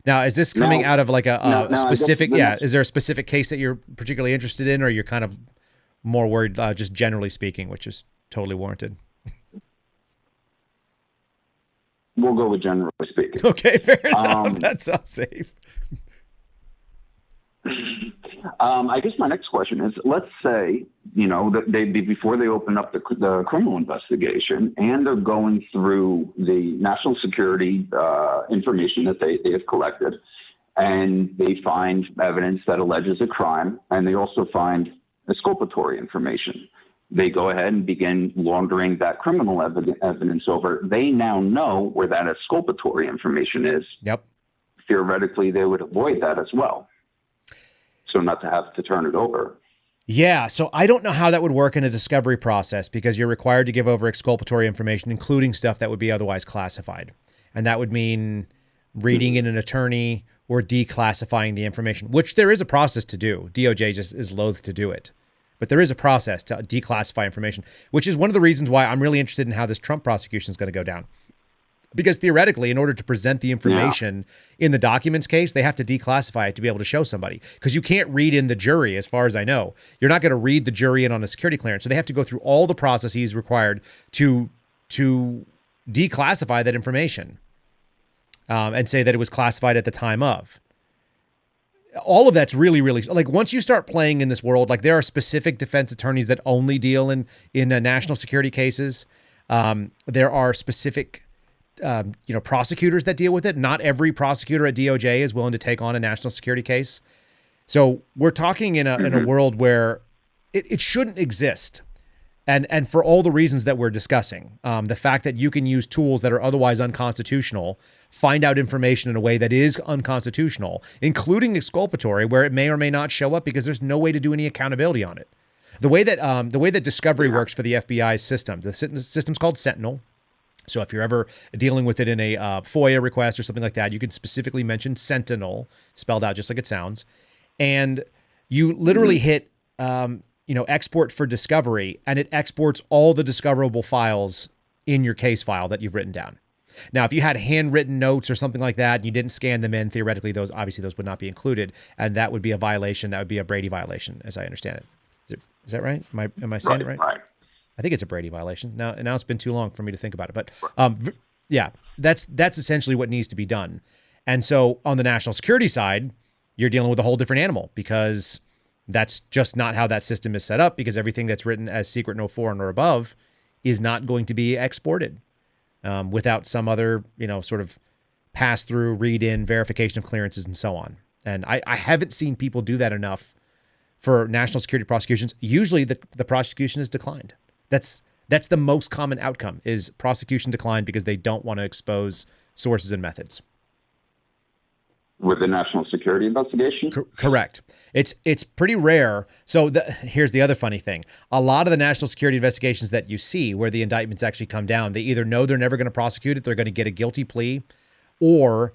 Now, is this coming out of like a specific? Is there a specific case that you're particularly interested in, or you're kind of more worried, just generally speaking, which is totally warranted? We'll go with generally speaking. Okay, fair enough. That sounds safe. I guess my next question is, let's say, that before they open up the criminal investigation and they're going through the national security information that they have collected, and they find evidence that alleges a crime, and they also find exculpatory information. They go ahead and begin laundering that criminal evidence over. They now know where that exculpatory information is. Yep. Theoretically, they would avoid that as well, so not to have to turn it over. Yeah, so I don't know how that would work in a discovery process, because you're required to give over exculpatory information, including stuff that would be otherwise classified. And that would mean reading in an attorney or declassifying the information, which there is a process to do. DOJ just is loath to do it. But there is a process to declassify information, which is one of the reasons why I'm really interested in how this Trump prosecution is going to go down. Because theoretically, in order to present the information in the documents case, they have to declassify it to be able to show somebody. Because you can't read in the jury, as far as I know. You're not going to read the jury in on a security clearance. So they have to go through all the processes required to declassify that information and say that it was classified at the time of. All of that's really, really, like, once you start playing in this world, like, there are specific defense attorneys that only deal in national security cases. There are specific prosecutors that deal with it. Not every prosecutor at DOJ is willing to take on a national security case. So we're talking in a world where it shouldn't exist. And for all the reasons that we're discussing, the fact that you can use tools that are otherwise unconstitutional, find out information in a way that is unconstitutional, including exculpatory, where it may or may not show up because there's no way to do any accountability on it. The way that discovery works for the FBI's systems, the system's called Sentinel. So if you're ever dealing with it in a FOIA request or something like that, you can specifically mention Sentinel, spelled out just like it sounds. And you literally hit, export for discovery, and it exports all the discoverable files in your case file that you've written down. Now, if you had handwritten notes or something like that and you didn't scan them in, theoretically, those would not be included. And that would be a violation. That would be a Brady violation, as I understand it. Is that right? Am I saying it right? Right. I think it's a Brady violation. Now it's been too long for me to think about it. But that's essentially what needs to be done. And so on the national security side, you're dealing with a whole different animal, because that's just not how that system is set up, because everything that's written as secret no foreign or above is not going to be exported without some other, sort of pass through, read in, verification of clearances, and so on. And I haven't seen people do that enough for national security prosecutions. Usually the prosecution is declined. That's the most common outcome, is prosecution declined because they don't want to expose sources and methods. With the national security investigation? Correct. It's pretty rare. So here's the other funny thing. A lot of the national security investigations that you see where the indictments actually come down, they either know they're never going to prosecute it, they're going to get a guilty plea, or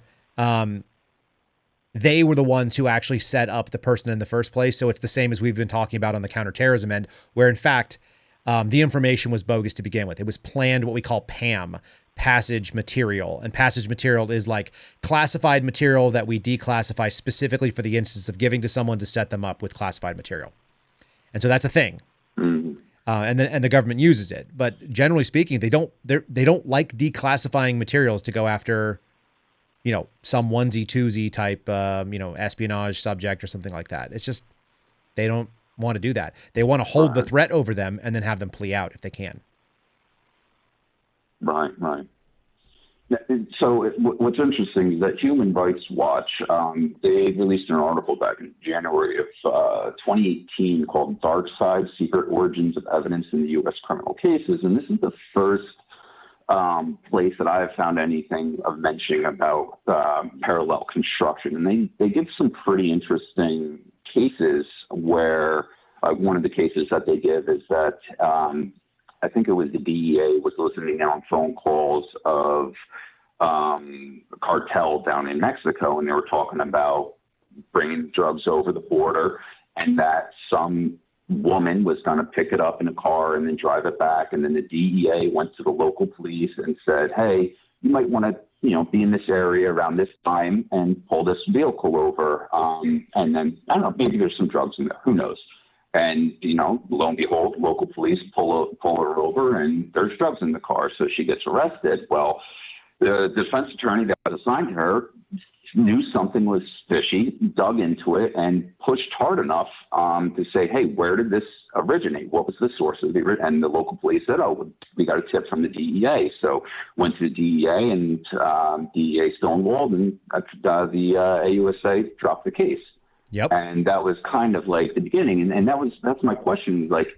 they were the ones who actually set up the person in the first place. So it's the same as we've been talking about on the counterterrorism end, where in fact, the information was bogus to begin with. It was planned, what we call PAM, passage material. And passage material is like classified material that we declassify specifically for the instance of giving to someone to set them up with classified material. And so that's a thing. and the government uses it. But generally speaking, they don't like declassifying materials to go after, some onesie twosie type, espionage subject or something like that. It's just they don't want to do that. They want to hold the threat over them and then have them plea out if they can. Right. So what's interesting is that Human Rights Watch, they released an article back in January of 2018 called Dark Side, Secret Origins of Evidence in the U.S. Criminal Cases. And this is the first place that I have found anything of mentioning about parallel construction. And they give some pretty interesting cases where one of the cases that they give is that I think it was the DEA was listening on phone calls of a cartel down in Mexico, and they were talking about bringing drugs over the border, and that some woman was going to pick it up in a car and then drive it back. And then the DEA went to the local police and said, hey, you might want to, be in this area around this time and pull this vehicle over. And then, I don't know, maybe there's some drugs in there. Who knows? And, lo and behold, local police pull her over and there's drugs in the car. So she gets arrested. Well, the defense attorney that was assigned to her knew something was fishy, dug into it, and pushed hard enough to say, hey, where did this originate? What was the source of the original? And the local police said, oh, we got a tip from the DEA. So went to the DEA, and DEA stonewalled, and the AUSA dropped the case. Yep. And that was kind of like the beginning. And that's my question. Like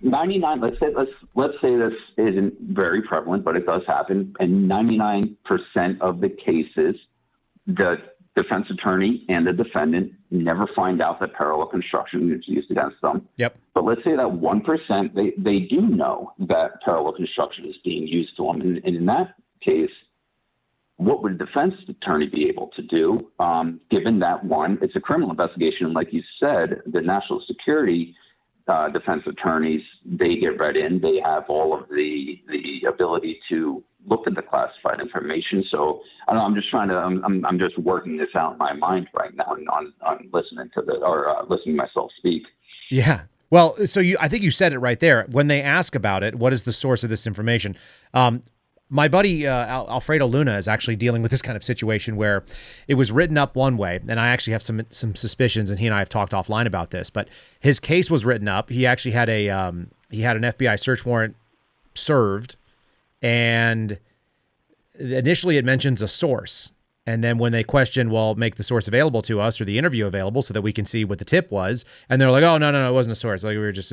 99, let's say this isn't very prevalent, but it does happen. And 99% of the cases, the defense attorney and the defendant never find out that parallel construction is used against them. Yep. But let's say that 1%, they do know that parallel construction is being used to them. And in that case, what would a defense attorney be able to do, given that, one, it's a criminal investigation? And like you said, the national security defense attorneys, they get read in. They have all of the ability to look at the classified information. So I don't know, I'm just trying to, I'm just working this out in my mind right now on listening to listening to myself speak. Yeah. Well, so I think you said it right there. When they ask about it, what is the source of this information? My buddy Alfredo Luna is actually dealing with this kind of situation where it was written up one way, and I actually have some suspicions, and he and I have talked offline about this. But his case was written up. He actually had an FBI search warrant served, and initially it mentions a source, and then when they question, well, make the source available to us or the interview available so that we can see what the tip was, and they're like, oh no, it wasn't a source. Like we were just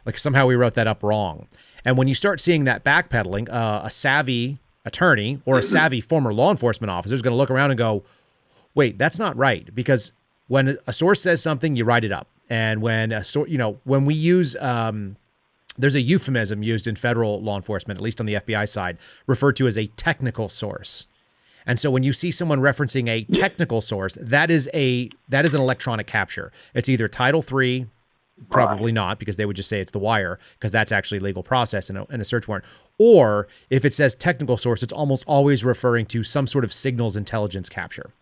like somehow we wrote that up wrong. And when you start seeing that backpedaling, a savvy attorney or a savvy former law enforcement officer is going to look around and go, wait, that's not right. Because when a source says something, you write it up. And when when we use, there's a euphemism used in federal law enforcement, at least on the FBI side, referred to as a technical source. And so when you see someone referencing a technical source, that is an electronic capture. It's either Title III. Probably not, because they would just say it's the wire, because that's actually legal process in a search warrant. Or if it says technical source, it's almost always referring to some sort of signals intelligence capture.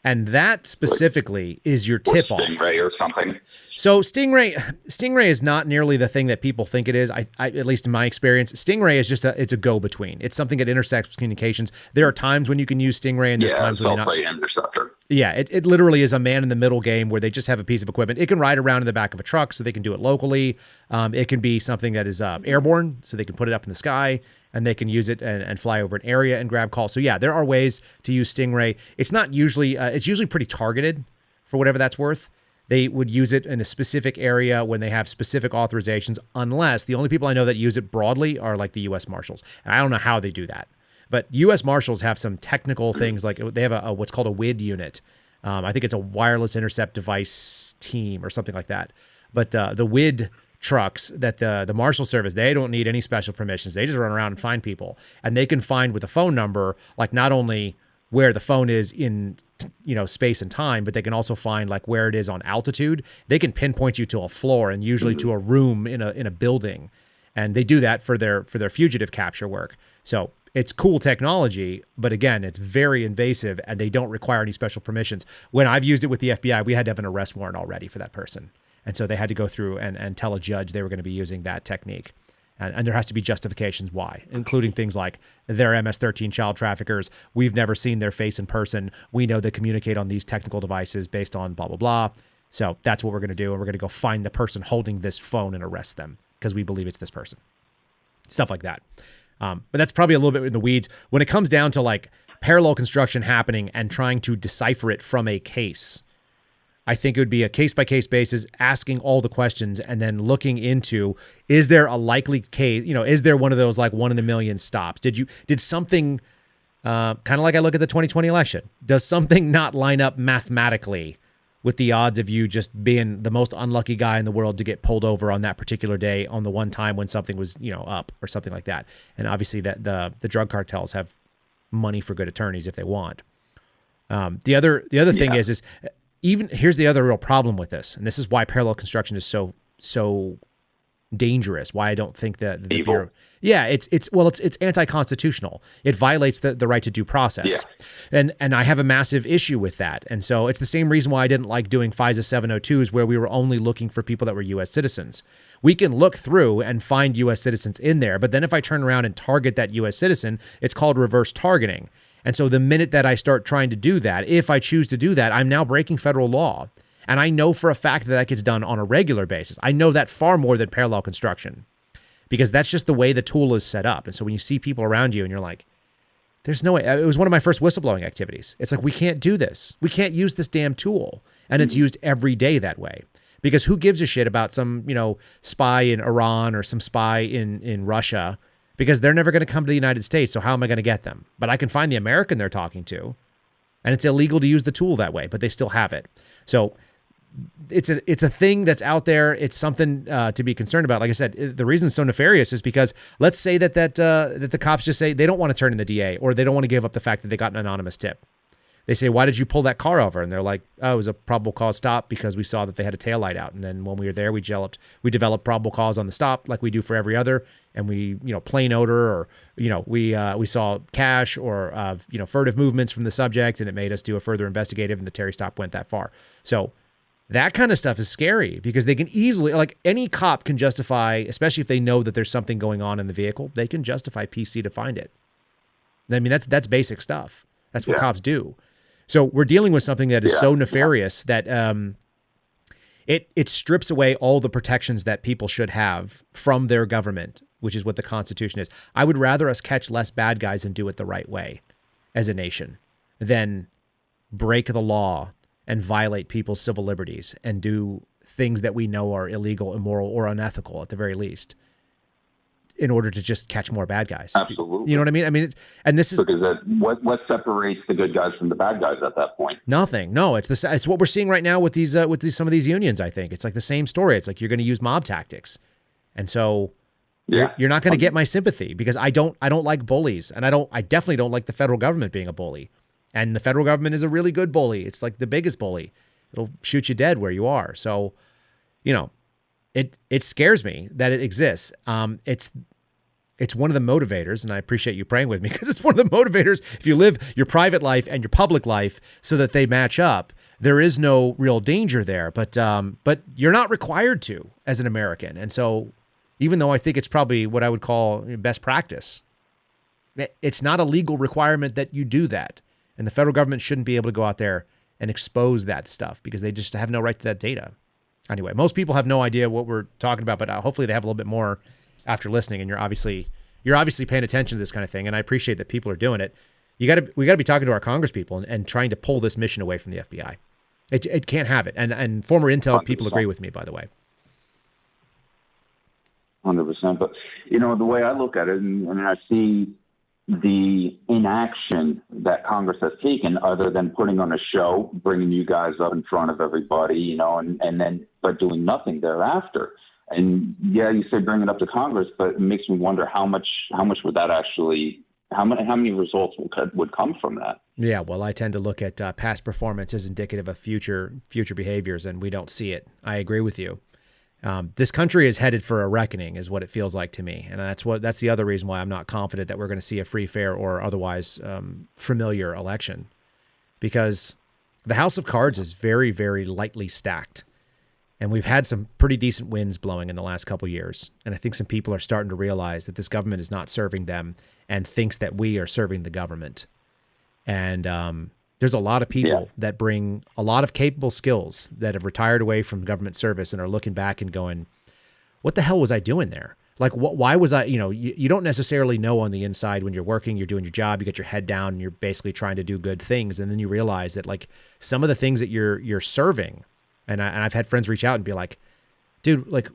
And that specifically is your tip-off. Stingray or something. So Stingray is not nearly the thing that people think it is. I at least in my experience, Stingray is just it's a go-between. It's something that intersects with communications. There are times when you can use Stingray, and there's times when you're not. Interceptor. Yeah, it literally is a man-in-the-middle game where they just have a piece of equipment. It can ride around in the back of a truck, so they can do it locally. It can be something that is airborne, so they can put it up in the sky, and they can use it and fly over an area and grab calls. So yeah, there are ways to use Stingray. It's not usually, it's usually pretty targeted for whatever that's worth. They would use it in a specific area when they have specific authorizations, unless the only people I know that use it broadly are like the U.S. Marshals. And I don't know how they do that. But U.S. Marshals have some technical things, like they have a what's called a WID unit. I think it's a wireless intercept device team or something like that. But the WID trucks that the Marshal Service, they don't need any special permissions. They just run around and find people. And they can find with a phone number, like not only where the phone is in space and time, but they can also find like where it is on altitude. They can pinpoint you to a floor and usually to a room in a building. And they do that for their fugitive capture work. So it's cool technology, but again, it's very invasive and they don't require any special permissions. When I've used it with the FBI, we had to have an arrest warrant already for that person. And so they had to go through and tell a judge they were going to be using that technique. And there has to be justifications why, including things like they're MS-13 child traffickers. We've never seen their face in person. We know they communicate on these technical devices based on blah, blah, blah. So that's what we're going to do. And we're going to go find the person holding this phone and arrest them because we believe it's this person. Stuff like that. But that's probably a little bit in the weeds. When it comes down to like parallel construction happening and trying to decipher it from a case, I think it would be a case-by-case basis, asking all the questions and then looking into, is there a likely case, is there one of those like 1 in a million stops? Did something, kind of like I look at the 2020 election, does something not line up mathematically with the odds of you just being the most unlucky guy in the world to get pulled over on that particular day on the one time when something was, up or something like that? And obviously that the drug cartels have money for good attorneys if they want. The other thing is even here's the other real problem with this, and this is why parallel construction is so dangerous. Why I don't think that the Bureau, it's anti-constitutional. It violates the right to due process, and I have a massive issue with that. And so it's the same reason why I didn't like doing FISA 702s, where we were only looking for people that were U.S. citizens. We can look through and find U.S. citizens in there, but then if I turn around and target that U.S. citizen, it's called reverse targeting. And so the minute that I start trying to do that, if I choose to do that, I'm now breaking federal law. And I know for a fact that gets done on a regular basis. I know that far more than parallel construction because that's just the way the tool is set up. And so when you see people around you and you're like, there's no way. It was one of my first whistleblowing activities. It's like, we can't do this. We can't use this damn tool. And it's used every day that way. Because who gives a shit about some, spy in Iran or some spy in Russia? Because they're never going to come to the United States. So how am I going to get them? But I can find the American they're talking to, and it's illegal to use the tool that way, but they still have it. So it's a thing that's out there. It's something to be concerned about. Like I said, the reason it's so nefarious is because let's say that the cops just say they don't want to turn in the DA, or they don't want to give up the fact that they got an anonymous tip. They say, why did you pull that car over? And they're like, oh, it was a probable cause stop because we saw that they had a taillight out. And then when we were there, we developed probable cause on the stop like we do for every other. And we, plain odor, or, we saw cash or, furtive movements from the subject, and it made us do a further investigative, and the Terry stop went that far. So that kind of stuff is scary because they can easily, like any cop can justify, especially if they know that there's something going on in the vehicle, they can justify PC to find it. I mean, that's basic stuff. That's what cops do. So we're dealing with something that is so nefarious that it strips away all the protections that people should have from their government, which is what the Constitution is. I would rather us catch less bad guys and do it the right way as a nation than break the law and violate people's civil liberties and do things that we know are illegal, immoral, or unethical at the very least, in order to just catch more bad guys. Absolutely. You know what I mean? I mean, this is because what separates the good guys from the bad guys at that point? Nothing. No, it's what we're seeing right now with some of these unions. I think it's like the same story. It's like you're going to use mob tactics, and so you're not going to get my sympathy because I don't like bullies, and I definitely don't like the federal government being a bully, and the federal government is a really good bully. It's like the biggest bully. It'll shoot you dead where you are. So, it scares me that it exists. It's one of the motivators, and I appreciate you praying with me because it's one of the motivators. If you live your private life and your public life so that they match up, there is no real danger there. But you're not required to as an American. And so even though I think it's probably what I would call best practice, it's not a legal requirement that you do that. And the federal government shouldn't be able to go out there and expose that stuff because they just have no right to that data. Anyway, most people have no idea what we're talking about, but hopefully they have a little bit more after listening, and you're obviously paying attention to this kind of thing, and I appreciate that people are doing it. We got to be talking to our Congress people and trying to pull this mission away from the FBI. It can't have it, and former Intel 100%. people agree with me, by the way. 100%. But the way I look at it, and I see the inaction that Congress has taken, other than putting on a show, bringing you guys up in front of everybody, and then but doing nothing thereafter. And you say bring it up to Congress, but it makes me wonder how much would that actually, how many results would come from that? Yeah, well, I tend to look at past performance as indicative of future behaviors, and we don't see it. I agree with you. This country is headed for a reckoning, is what it feels like to me, and that's the other reason why I'm not confident that we're going to see a free, fair, or otherwise familiar election, because the House of Cards is very, very lightly stacked. And we've had some pretty decent winds blowing in the last couple of years. And I think some people are starting to realize that this government is not serving them and thinks that we are serving the government. And there's a lot of people that bring a lot of capable skills that have retired away from government service and are looking back and going, what the hell was I doing there? Like, why was I, you don't necessarily know on the inside when you're working, you're doing your job, you get your head down and you're basically trying to do good things. And then you realize that like some of the things that you're serving, and I've had friends reach out and be like, dude, like,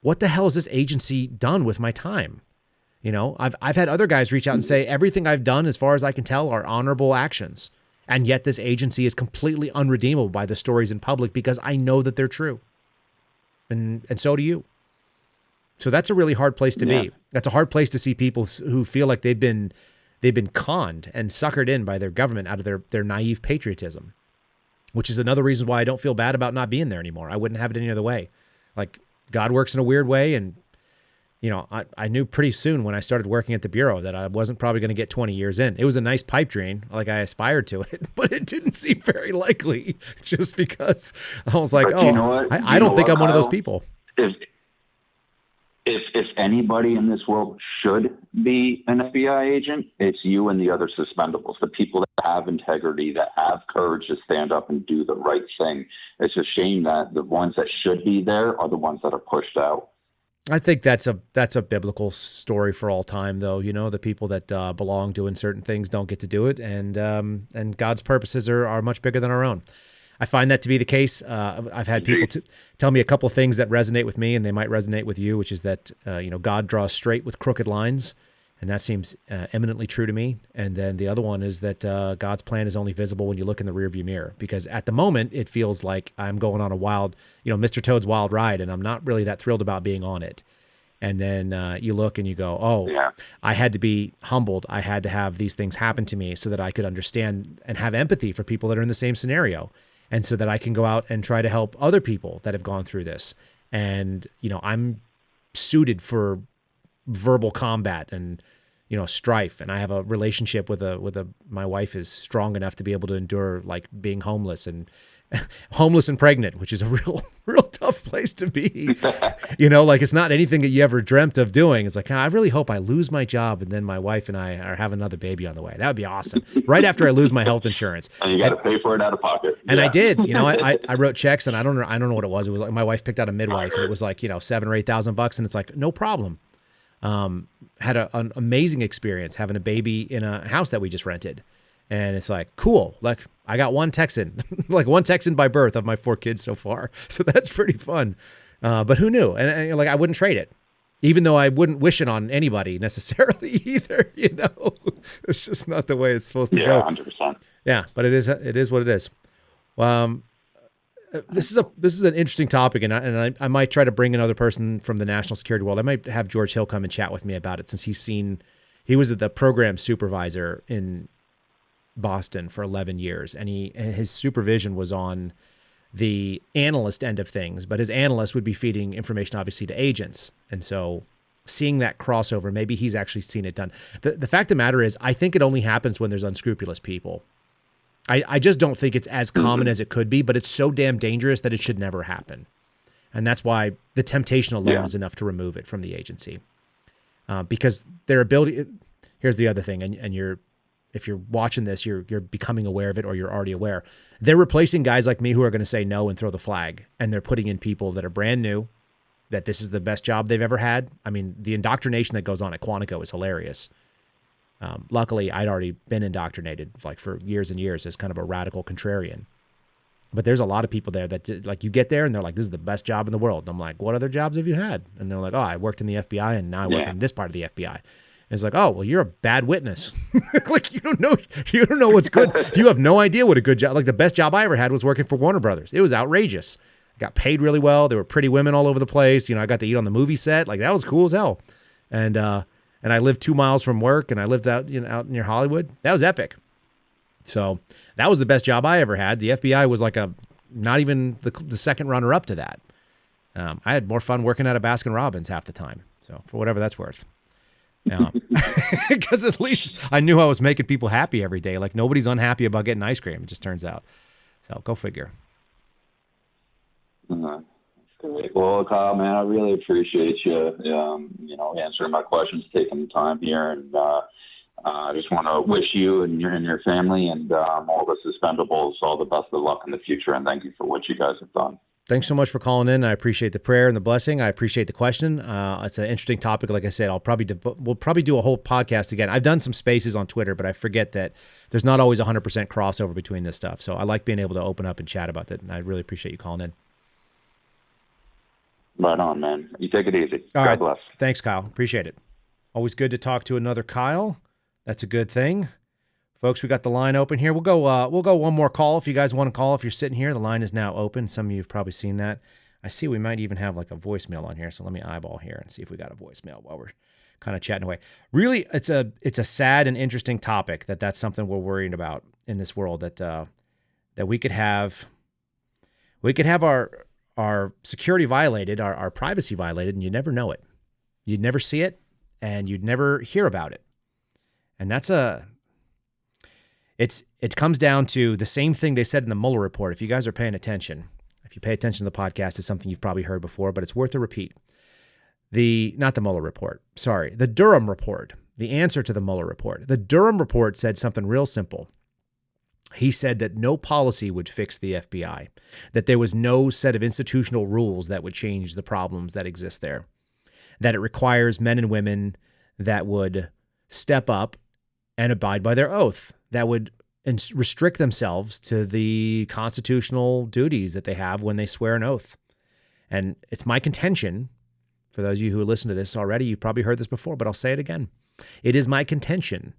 what the hell has this agency done with my time? I've had other guys reach out and say, everything I've done, as far as I can tell, are honorable actions. And yet this agency is completely unredeemable by the stories in public because I know that they're true. And so do you. So that's a really hard place to be. That's a hard place to see people who feel like they've been conned and suckered in by their government out of their naive patriotism, which is another reason why I don't feel bad about not being there anymore. I wouldn't have it any other way. Like, God works in a weird way. And, I knew pretty soon when I started working at the Bureau that I wasn't probably going to get 20 years in. It was a nice pipe dream. Like, I aspired to it, but it didn't seem very likely just because I was like, I don't think I'm one of those people. If anybody in this world should be an FBI agent, it's you and the other suspendables, the people that have integrity, that have courage to stand up and do the right thing. It's a shame that the ones that should be there are the ones that are pushed out. I think that's a biblical story for all time, though. The people that belong doing certain things don't get to do it, and God's purposes are much bigger than our own. I find that to be the case. I've had people tell me a couple of things that resonate with me, and they might resonate with you, which is that God draws straight with crooked lines, and that seems eminently true to me. And then the other one is that God's plan is only visible when you look in the rearview mirror, because at the moment it feels like I'm going on a wild, Mr. Toad's Wild Ride, and I'm not really that thrilled about being on it. And then you look and you go, I had to be humbled. I had to have these things happen to me so that I could understand and have empathy for people that are in the same scenario. And so that I can go out and try to help other people that have gone through this. And, I'm suited for verbal combat and, strife. And I have a relationship with my wife is strong enough to be able to endure like being homeless and pregnant, which is a real tough place to be. Like it's not anything that you ever dreamt of doing. It's like, I really hope I lose my job and then my wife and I are having another baby on the way. That would be awesome. Right after I lose my health insurance. And you got to pay for it out of pocket. And I did. I wrote checks, and I don't know what it was. It was like my wife picked out a midwife, and it was like $7,000 or $8,000, and it's like no problem. Had an amazing experience having a baby in a house that we just rented. And it's like, cool. Like I got one Texan, like one Texan by birth of my 4 kids so far. So that's pretty fun. But who knew? And like, I wouldn't trade it, even though I wouldn't wish it on anybody necessarily either. It's just not the way it's supposed to go. 100%. Yeah. But it is what it is. This is an interesting topic, and I might try to bring another person from the national security world. I might have George Hill come and chat with me about it, since he was the program supervisor in Boston for 11 years, and his supervision was on the analyst end of things, but his analyst would be feeding information obviously to agents. And so seeing that crossover, maybe he's actually seen it done. The fact of the matter is, I think it only happens when there's unscrupulous people. I just don't think it's as common as it could be, but it's so damn dangerous that it should never happen. And that's why the temptation alone is enough to remove it from the agency. Because their ability, here's the other thing, and if you're watching this, you're becoming aware of it, or you're already aware. They're replacing guys like me who are going to say no and throw the flag, and they're putting in people that are brand new, that this is the best job they've ever had. I mean, the indoctrination that goes on at Quantico is hilarious. Luckily, I'd already been indoctrinated like for years and years as kind of a radical contrarian. But there's a lot of people there that like you get there and they're like, this is the best job in the world. And I'm like, what other jobs have you had? And they're like, oh, I worked in the FBI and now I work in this part of the FBI. And it's like, oh, well, you're a bad witness. Like you don't know what's good. You have no idea what a good job. Like the best job I ever had was working for Warner Brothers. It was outrageous. I got paid really well. There were pretty women all over the place. I got to eat on the movie set. Like that was cool as hell. And I lived 2 miles from work, and I lived out near Hollywood. That was epic. So that was the best job I ever had. The FBI was like not even the second runner up to that. I had more fun working at a Baskin Robbins half the time. So for whatever that's worth. Because at least I knew I was making people happy every day. Like nobody's unhappy about getting ice cream. It just turns out. So go figure. Great. Well, Kyle, man, I really appreciate you, answering my questions, taking the time here, and I just want to wish you and your family and all the suspendables all the best of luck in the future, and thank you for what you guys have done. Thanks so much for calling in. I appreciate the prayer and the blessing. I appreciate the question. It's an interesting topic. Like I said, we'll probably do a whole podcast again. I've done some spaces on Twitter, but I forget that there's not always 100% crossover between this stuff. So I like being able to open up and chat about it, and I really appreciate you calling in. Right on, man. You take it easy. All God right. bless. Thanks, Kyle. Appreciate it. Always good to talk to another Kyle. That's a good thing. Folks, we got the line open here. We'll go one more call if you guys want to call. If you're sitting here, the line is now open. Some of you have probably seen that. I see we might even have like a voicemail on here. So let me eyeball here and see if we got a voicemail while we're kind of chatting away. Really, it's a sad and interesting topic that's something we're worried about in this world, that we could have our security violated, our privacy violated, and you never know it. You'd never see it, and you'd never hear about it. And it comes down to the same thing they said in the Mueller report. If you guys are paying attention, if you pay attention to the podcast, it's something you've probably heard before, but it's worth a repeat. Not the Mueller report, sorry, the Durham report, the answer to the Mueller report. The Durham report said something real simple. He said that no policy would fix the FBI, that there was no set of institutional rules that would change the problems that exist there, that it requires men and women that would step up and abide by their oath, that would restrict themselves to the constitutional duties that they have when they swear an oath. And it's my contention, for those of you who listen to this already, you probably heard this before, but I'll say it again. It is my contention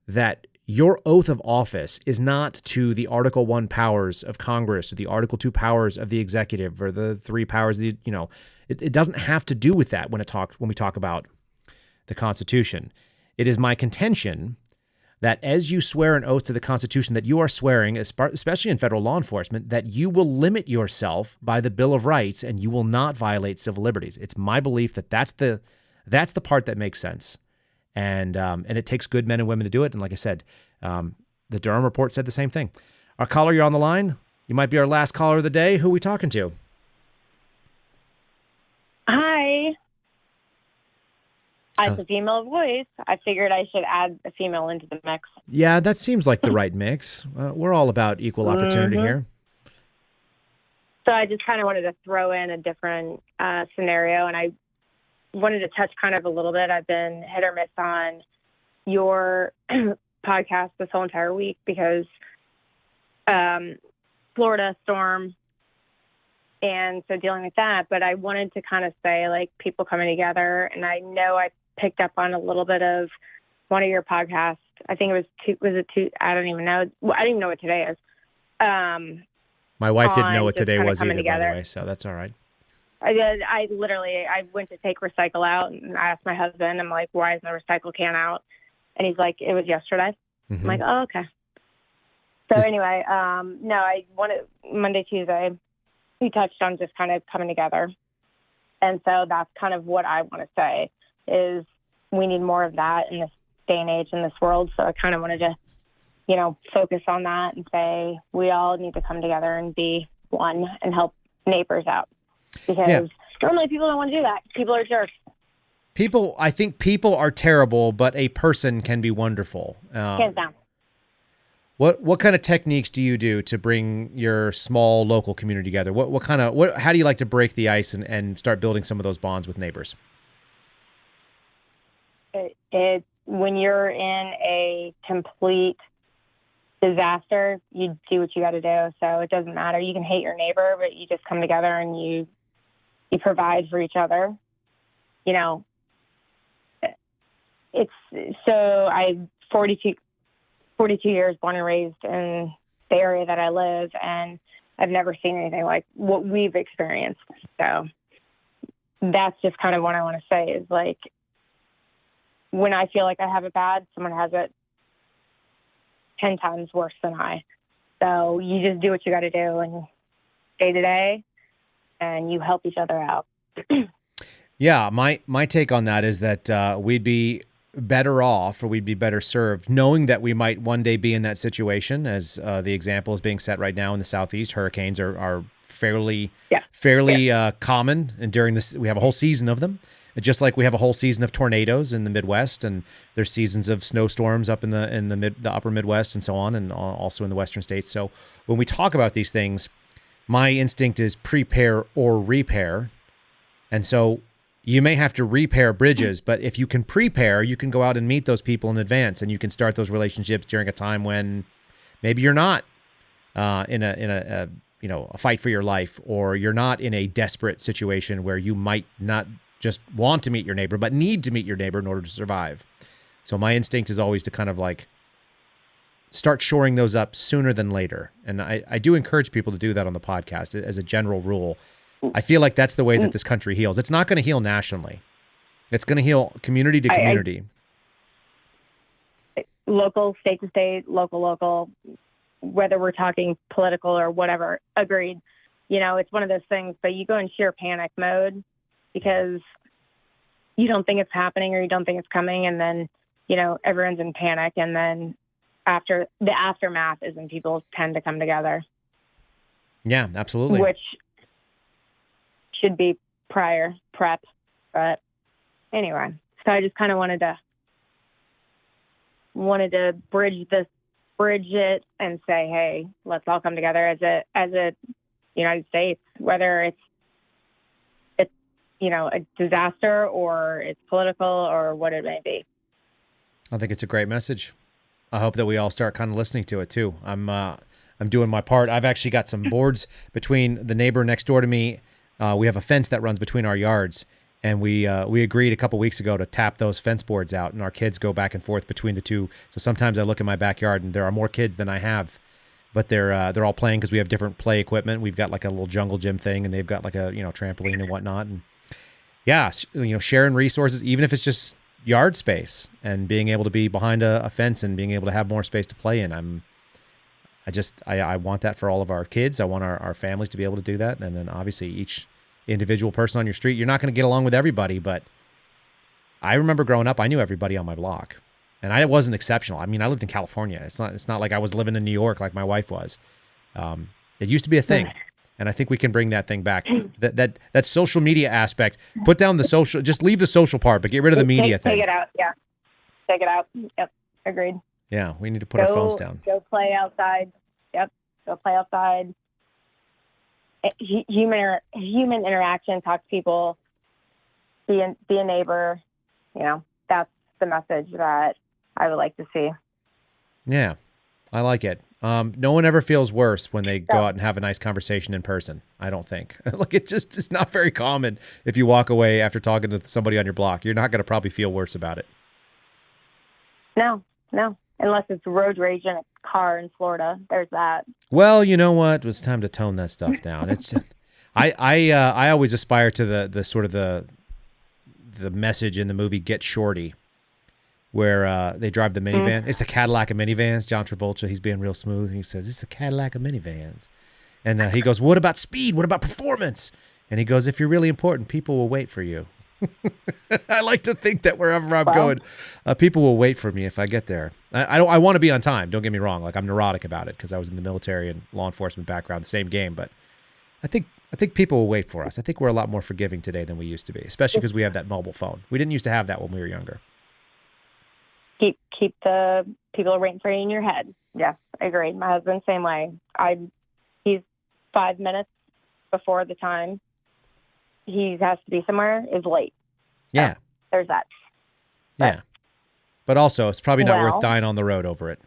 that your oath of office is not to the Article I powers of Congress or the Article II powers of the executive or the 3 powers of the, it doesn't have to do with that when we talk about the Constitution. It is my contention that as you swear an oath to the Constitution, that you are swearing, especially in federal law enforcement, that you will limit yourself by the Bill of Rights and you will not violate civil liberties. It's my belief that that's the part that makes sense. And it takes good men and women to do it. And like I said, the Durham report said the same thing. Our caller, you're on the line. You might be our last caller of the day. Who are we talking to? Hi. As a female voice, I figured I should add a female into the mix. Yeah, that seems like the right mix. We're all about equal opportunity here. So I just kind of wanted to throw in a different scenario, and I wanted to touch kind of a little bit. I've been hit or miss on your podcast this whole entire week because Florida storm, and so dealing with that. But I wanted to kind of say, like, people coming together, and I know I picked up on a little bit of one of your podcasts. I think it was two? I don't even know. Well, I don't even know what today is. My wife didn't know what today was either, together. by the way, so that's all right. I went to take recycle out, and I asked my husband, I'm like, why isn't the recycle can out? And he's like, it was yesterday. I'm like, oh, okay. So anyway, no, I wanted Monday, Tuesday, we touched on just kind of coming together. And so that's kind of what I want to say is we need more of that in this day and age in this world. So I kind of wanted to, focus on that and say we all need to come together and be one and help neighbors out. Because normally people don't want to do that. People are jerks. I think people are terrible, but a person can be wonderful. Hands down. What kind of techniques do you do to bring your small local community together? How do you like to break the ice and start building some of those bonds with neighbors? When you're in a complete disaster, you do what you got to do. So it doesn't matter. You can hate your neighbor, but you just come together and you provide for each other. It's so I 42 years born and raised in the area that I live, and I've never seen anything like what we've experienced. So that's just kind of what I want to say is, like, when I feel like I have it bad, someone has it 10 times worse than I. So you just do what you got to do and day to day, and you help each other out. Yeah, my take on that is that we'd be better off, or we'd be better served knowing that we might one day be in that situation, as the example is being set right now in the Southeast. Hurricanes are fairly Yeah. common. And during this, we have a whole season of them. Just like we have a whole season of tornadoes in the Midwest, and there's seasons of snowstorms up in the upper Midwest and so on, and also in the Western states. So when we talk about these things, my instinct is prepare or repair. And so you may have to repair bridges, but if you can prepare, you can go out and meet those people in advance, and you can start those relationships during a time when maybe you're not in a fight for your life, or you're not in a desperate situation where you might not just want to meet your neighbor, but need to meet your neighbor in order to survive. So my instinct is always to kind of like start shoring those up sooner than later. And I do encourage people to do that on the podcast as a general rule. I feel like that's the way that this country heals. It's not going to heal nationally. It's going to heal community to community. Local, state to state, local, whether we're talking political or whatever, agreed. It's one of those things, but you go in sheer panic mode because you don't think it's happening or you don't think it's coming. And then, everyone's in panic. And then after the aftermath is when people tend to come together. Yeah, absolutely. Which should be prior prep. But anyway, so I just kind of wanted to bridge it and say, hey, let's all come together as a United States, whether it's a disaster or it's political or what it may be. I think it's a great message. I hope that we all start kind of listening to it too. I'm doing my part. I've actually got some boards between the neighbor next door to me. We have a fence that runs between our yards, and we agreed a couple weeks ago to tap those fence boards out, and our kids go back and forth between the two. So sometimes I look in my backyard and there are more kids than I have, but they're all playing because we have different play equipment. We've got like a little jungle gym thing, and they've got like a trampoline and whatnot. And yeah, sharing resources, even if it's just yard space, and being able to be behind a fence and being able to have more space to play in. I want that for all of our kids. I want our families to be able to do that. And then obviously each individual person on your street, you're not going to get along with everybody, but I remember growing up, I knew everybody on my block, and I wasn't exceptional. I mean, I lived in California. It's not like I was living in New York like my wife was. It used to be a thing. And I think we can bring that thing back. That social media aspect, put down the social, just leave the social part, but get rid of the media thing. Take it out. Yeah. Take it out. Yep. Agreed. Yeah. We need to put our phones down. Go play outside. Yep. Go play outside. Human interaction, talk to people, be a neighbor. That's the message that I would like to see. Yeah. I like it. No one ever feels worse when they go out and have a nice conversation in person. I don't think. Like it's not very common. If you walk away after talking to somebody on your block, you're not going to probably feel worse about it. No, unless it's road rage in a car in Florida. There's that. Well, you know what? It's time to tone that stuff down. It's just, I always aspire to the sort of the message in the movie Get Shorty, where they drive the minivan. It's the Cadillac of minivans. John Travolta, he's being real smooth. He says, it's the Cadillac of minivans. And he goes, what about speed? What about performance? And he goes, if you're really important, people will wait for you. I like to think that wherever I'm going, people will wait for me if I get there. I want to be on time. Don't get me wrong. Like, I'm neurotic about it because I was in the military and law enforcement background, the same game. But I think people will wait for us. I think we're a lot more forgiving today than we used to be, especially because we have that mobile phone. We didn't used to have that when we were younger. Keep the people waiting for you in your head. Yeah, I agree. My husband, same way. He's 5 minutes before the time he has to be somewhere is late. Yeah. So there's that. Yeah. But also, it's probably not worth dying on the road over it.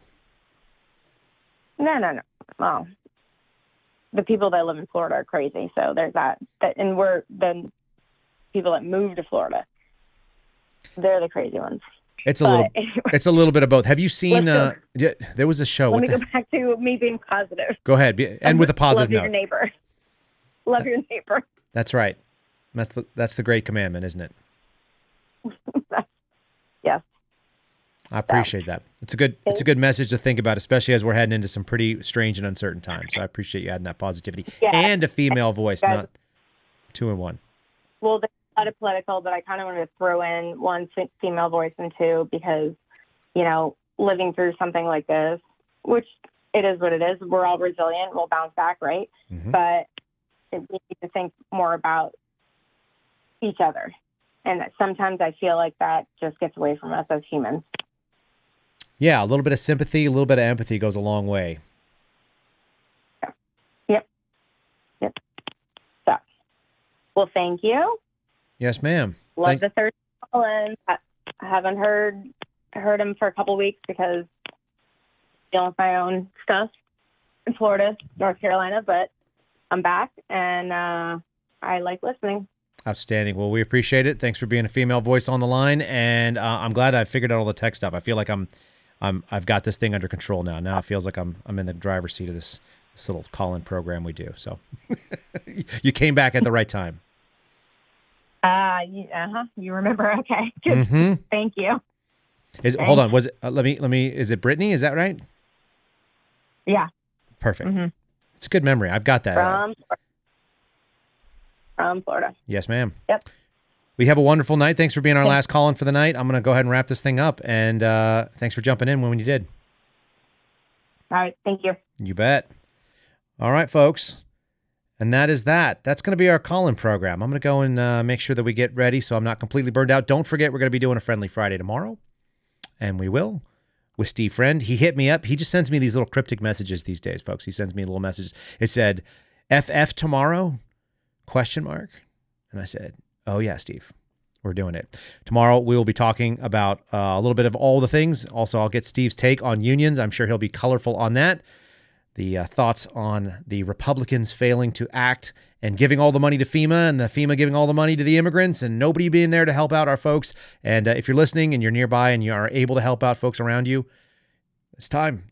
No. Well, the people that live in Florida are crazy. So there's that. And we're the people that move to Florida. They're the crazy ones. It's a little bit of both. Have you seen? There was a show. Let me go back to me being positive. Go ahead, and with a positive note. Love your neighbor. Love your neighbor. That's right. That's the great commandment, isn't it? Yes. I appreciate that. It's a good message to think about, especially as we're heading into some pretty strange and uncertain times. So I appreciate you adding that positivity and a female voice, not 2 in 1. Well, there's a lot of political, but I kind of wanted to throw in one female voice in two because, living through something like this, which it is what it is. We're all resilient. We'll bounce back, right? Mm-hmm. But we need to think more about each other. And that sometimes I feel like that just gets away from us as humans. Yeah, a little bit of sympathy, a little bit of empathy goes a long way. Yep. So, well, thank you. Yes, ma'am. Love the third call, and I haven't heard him for a couple weeks because I'm dealing with my own stuff in Florida, North Carolina, but I'm back, and I like listening. Outstanding. Well, we appreciate it. Thanks for being a female voice on the line, and I'm glad I figured out all the tech stuff. I feel like I've got this thing under control now. Now it feels like I'm in the driver's seat of this little call-in program we do. So you came back at the right time. You remember? Okay. Mm-hmm. Thank you. Hold on. Was it? Let me. Is it Brittany? Is that right? Yeah. Perfect. Mm-hmm. It's a good memory. I've got that. From Florida. Yes, ma'am. Yep. We have a wonderful night. Thanks for being our last call-in for the night. I'm going to go ahead and wrap this thing up. And thanks for jumping in when you did. All right. Thank you. You bet. All right, folks. And that is that. That's going to be our call-in program. I'm going to go and make sure that we get ready so I'm not completely burned out. Don't forget, we're going to be doing a Friendly Friday tomorrow. And we will. With Steve Friend. He hit me up. He just sends me these little cryptic messages these days, folks. He sends me little messages. It said, FF tomorrow? ? And I said, oh, yeah, Steve, we're doing it. Tomorrow, we will be talking about a little bit of all the things. Also, I'll get Steve's take on unions. I'm sure he'll be colorful on that. The thoughts on the Republicans failing to act and giving all the money to FEMA and the FEMA giving all the money to the immigrants and nobody being there to help out our folks. And if you're listening and you're nearby and you are able to help out folks around you, it's time.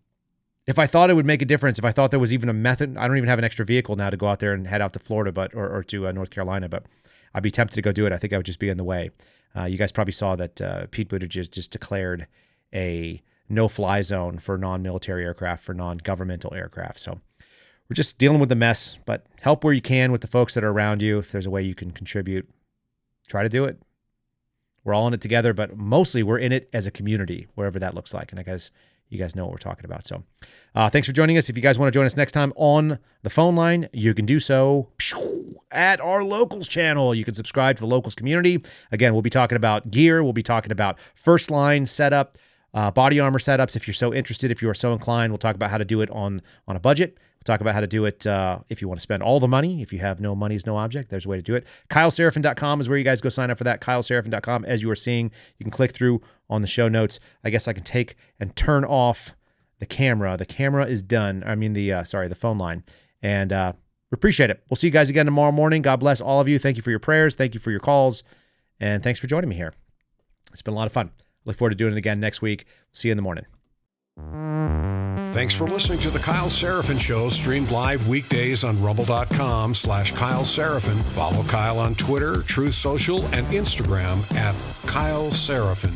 If I thought it would make a difference, if I thought there was even a method, I don't even have an extra vehicle now to go out there and head out to Florida, or to North Carolina, but I'd be tempted to go do it. I think I would just be in the way. You guys probably saw that Pete Buttigieg just declared a no-fly zone for non-military aircraft, for non-governmental aircraft. So we're just dealing with the mess, but help where you can with the folks that are around you. If there's a way you can contribute, try to do it. We're all in it together, but mostly we're in it as a community, wherever that looks like. And I guess you guys know what we're talking about. So thanks for joining us. If you guys want to join us next time on the phone line, you can do so at our Locals channel. You can subscribe to the Locals community. Again, we'll be talking about gear. We'll be talking about first line setup, body armor setups. If you're so interested, if you are so inclined, we'll talk about how to do it on a budget. We'll talk about how to do it if you want to spend all the money. If you have no money is no object, there's a way to do it. KyleSerafin.com is where you guys go sign up for that. KyleSerafin.com, as you are seeing, you can click through on the show notes. I guess I can take and turn off the camera. The camera is done. I mean, the phone line. And we appreciate it. We'll see you guys again tomorrow morning. God bless all of you. Thank you for your prayers. Thank you for your calls. And thanks for joining me here. It's been a lot of fun. Look forward to doing it again next week. See you in the morning. Thanks for listening to The Kyle Seraphin Show, streamed live weekdays on rumble.com/Kyle Seraphin. Follow Kyle on Twitter, Truth Social, and Instagram at Kyle Seraphin.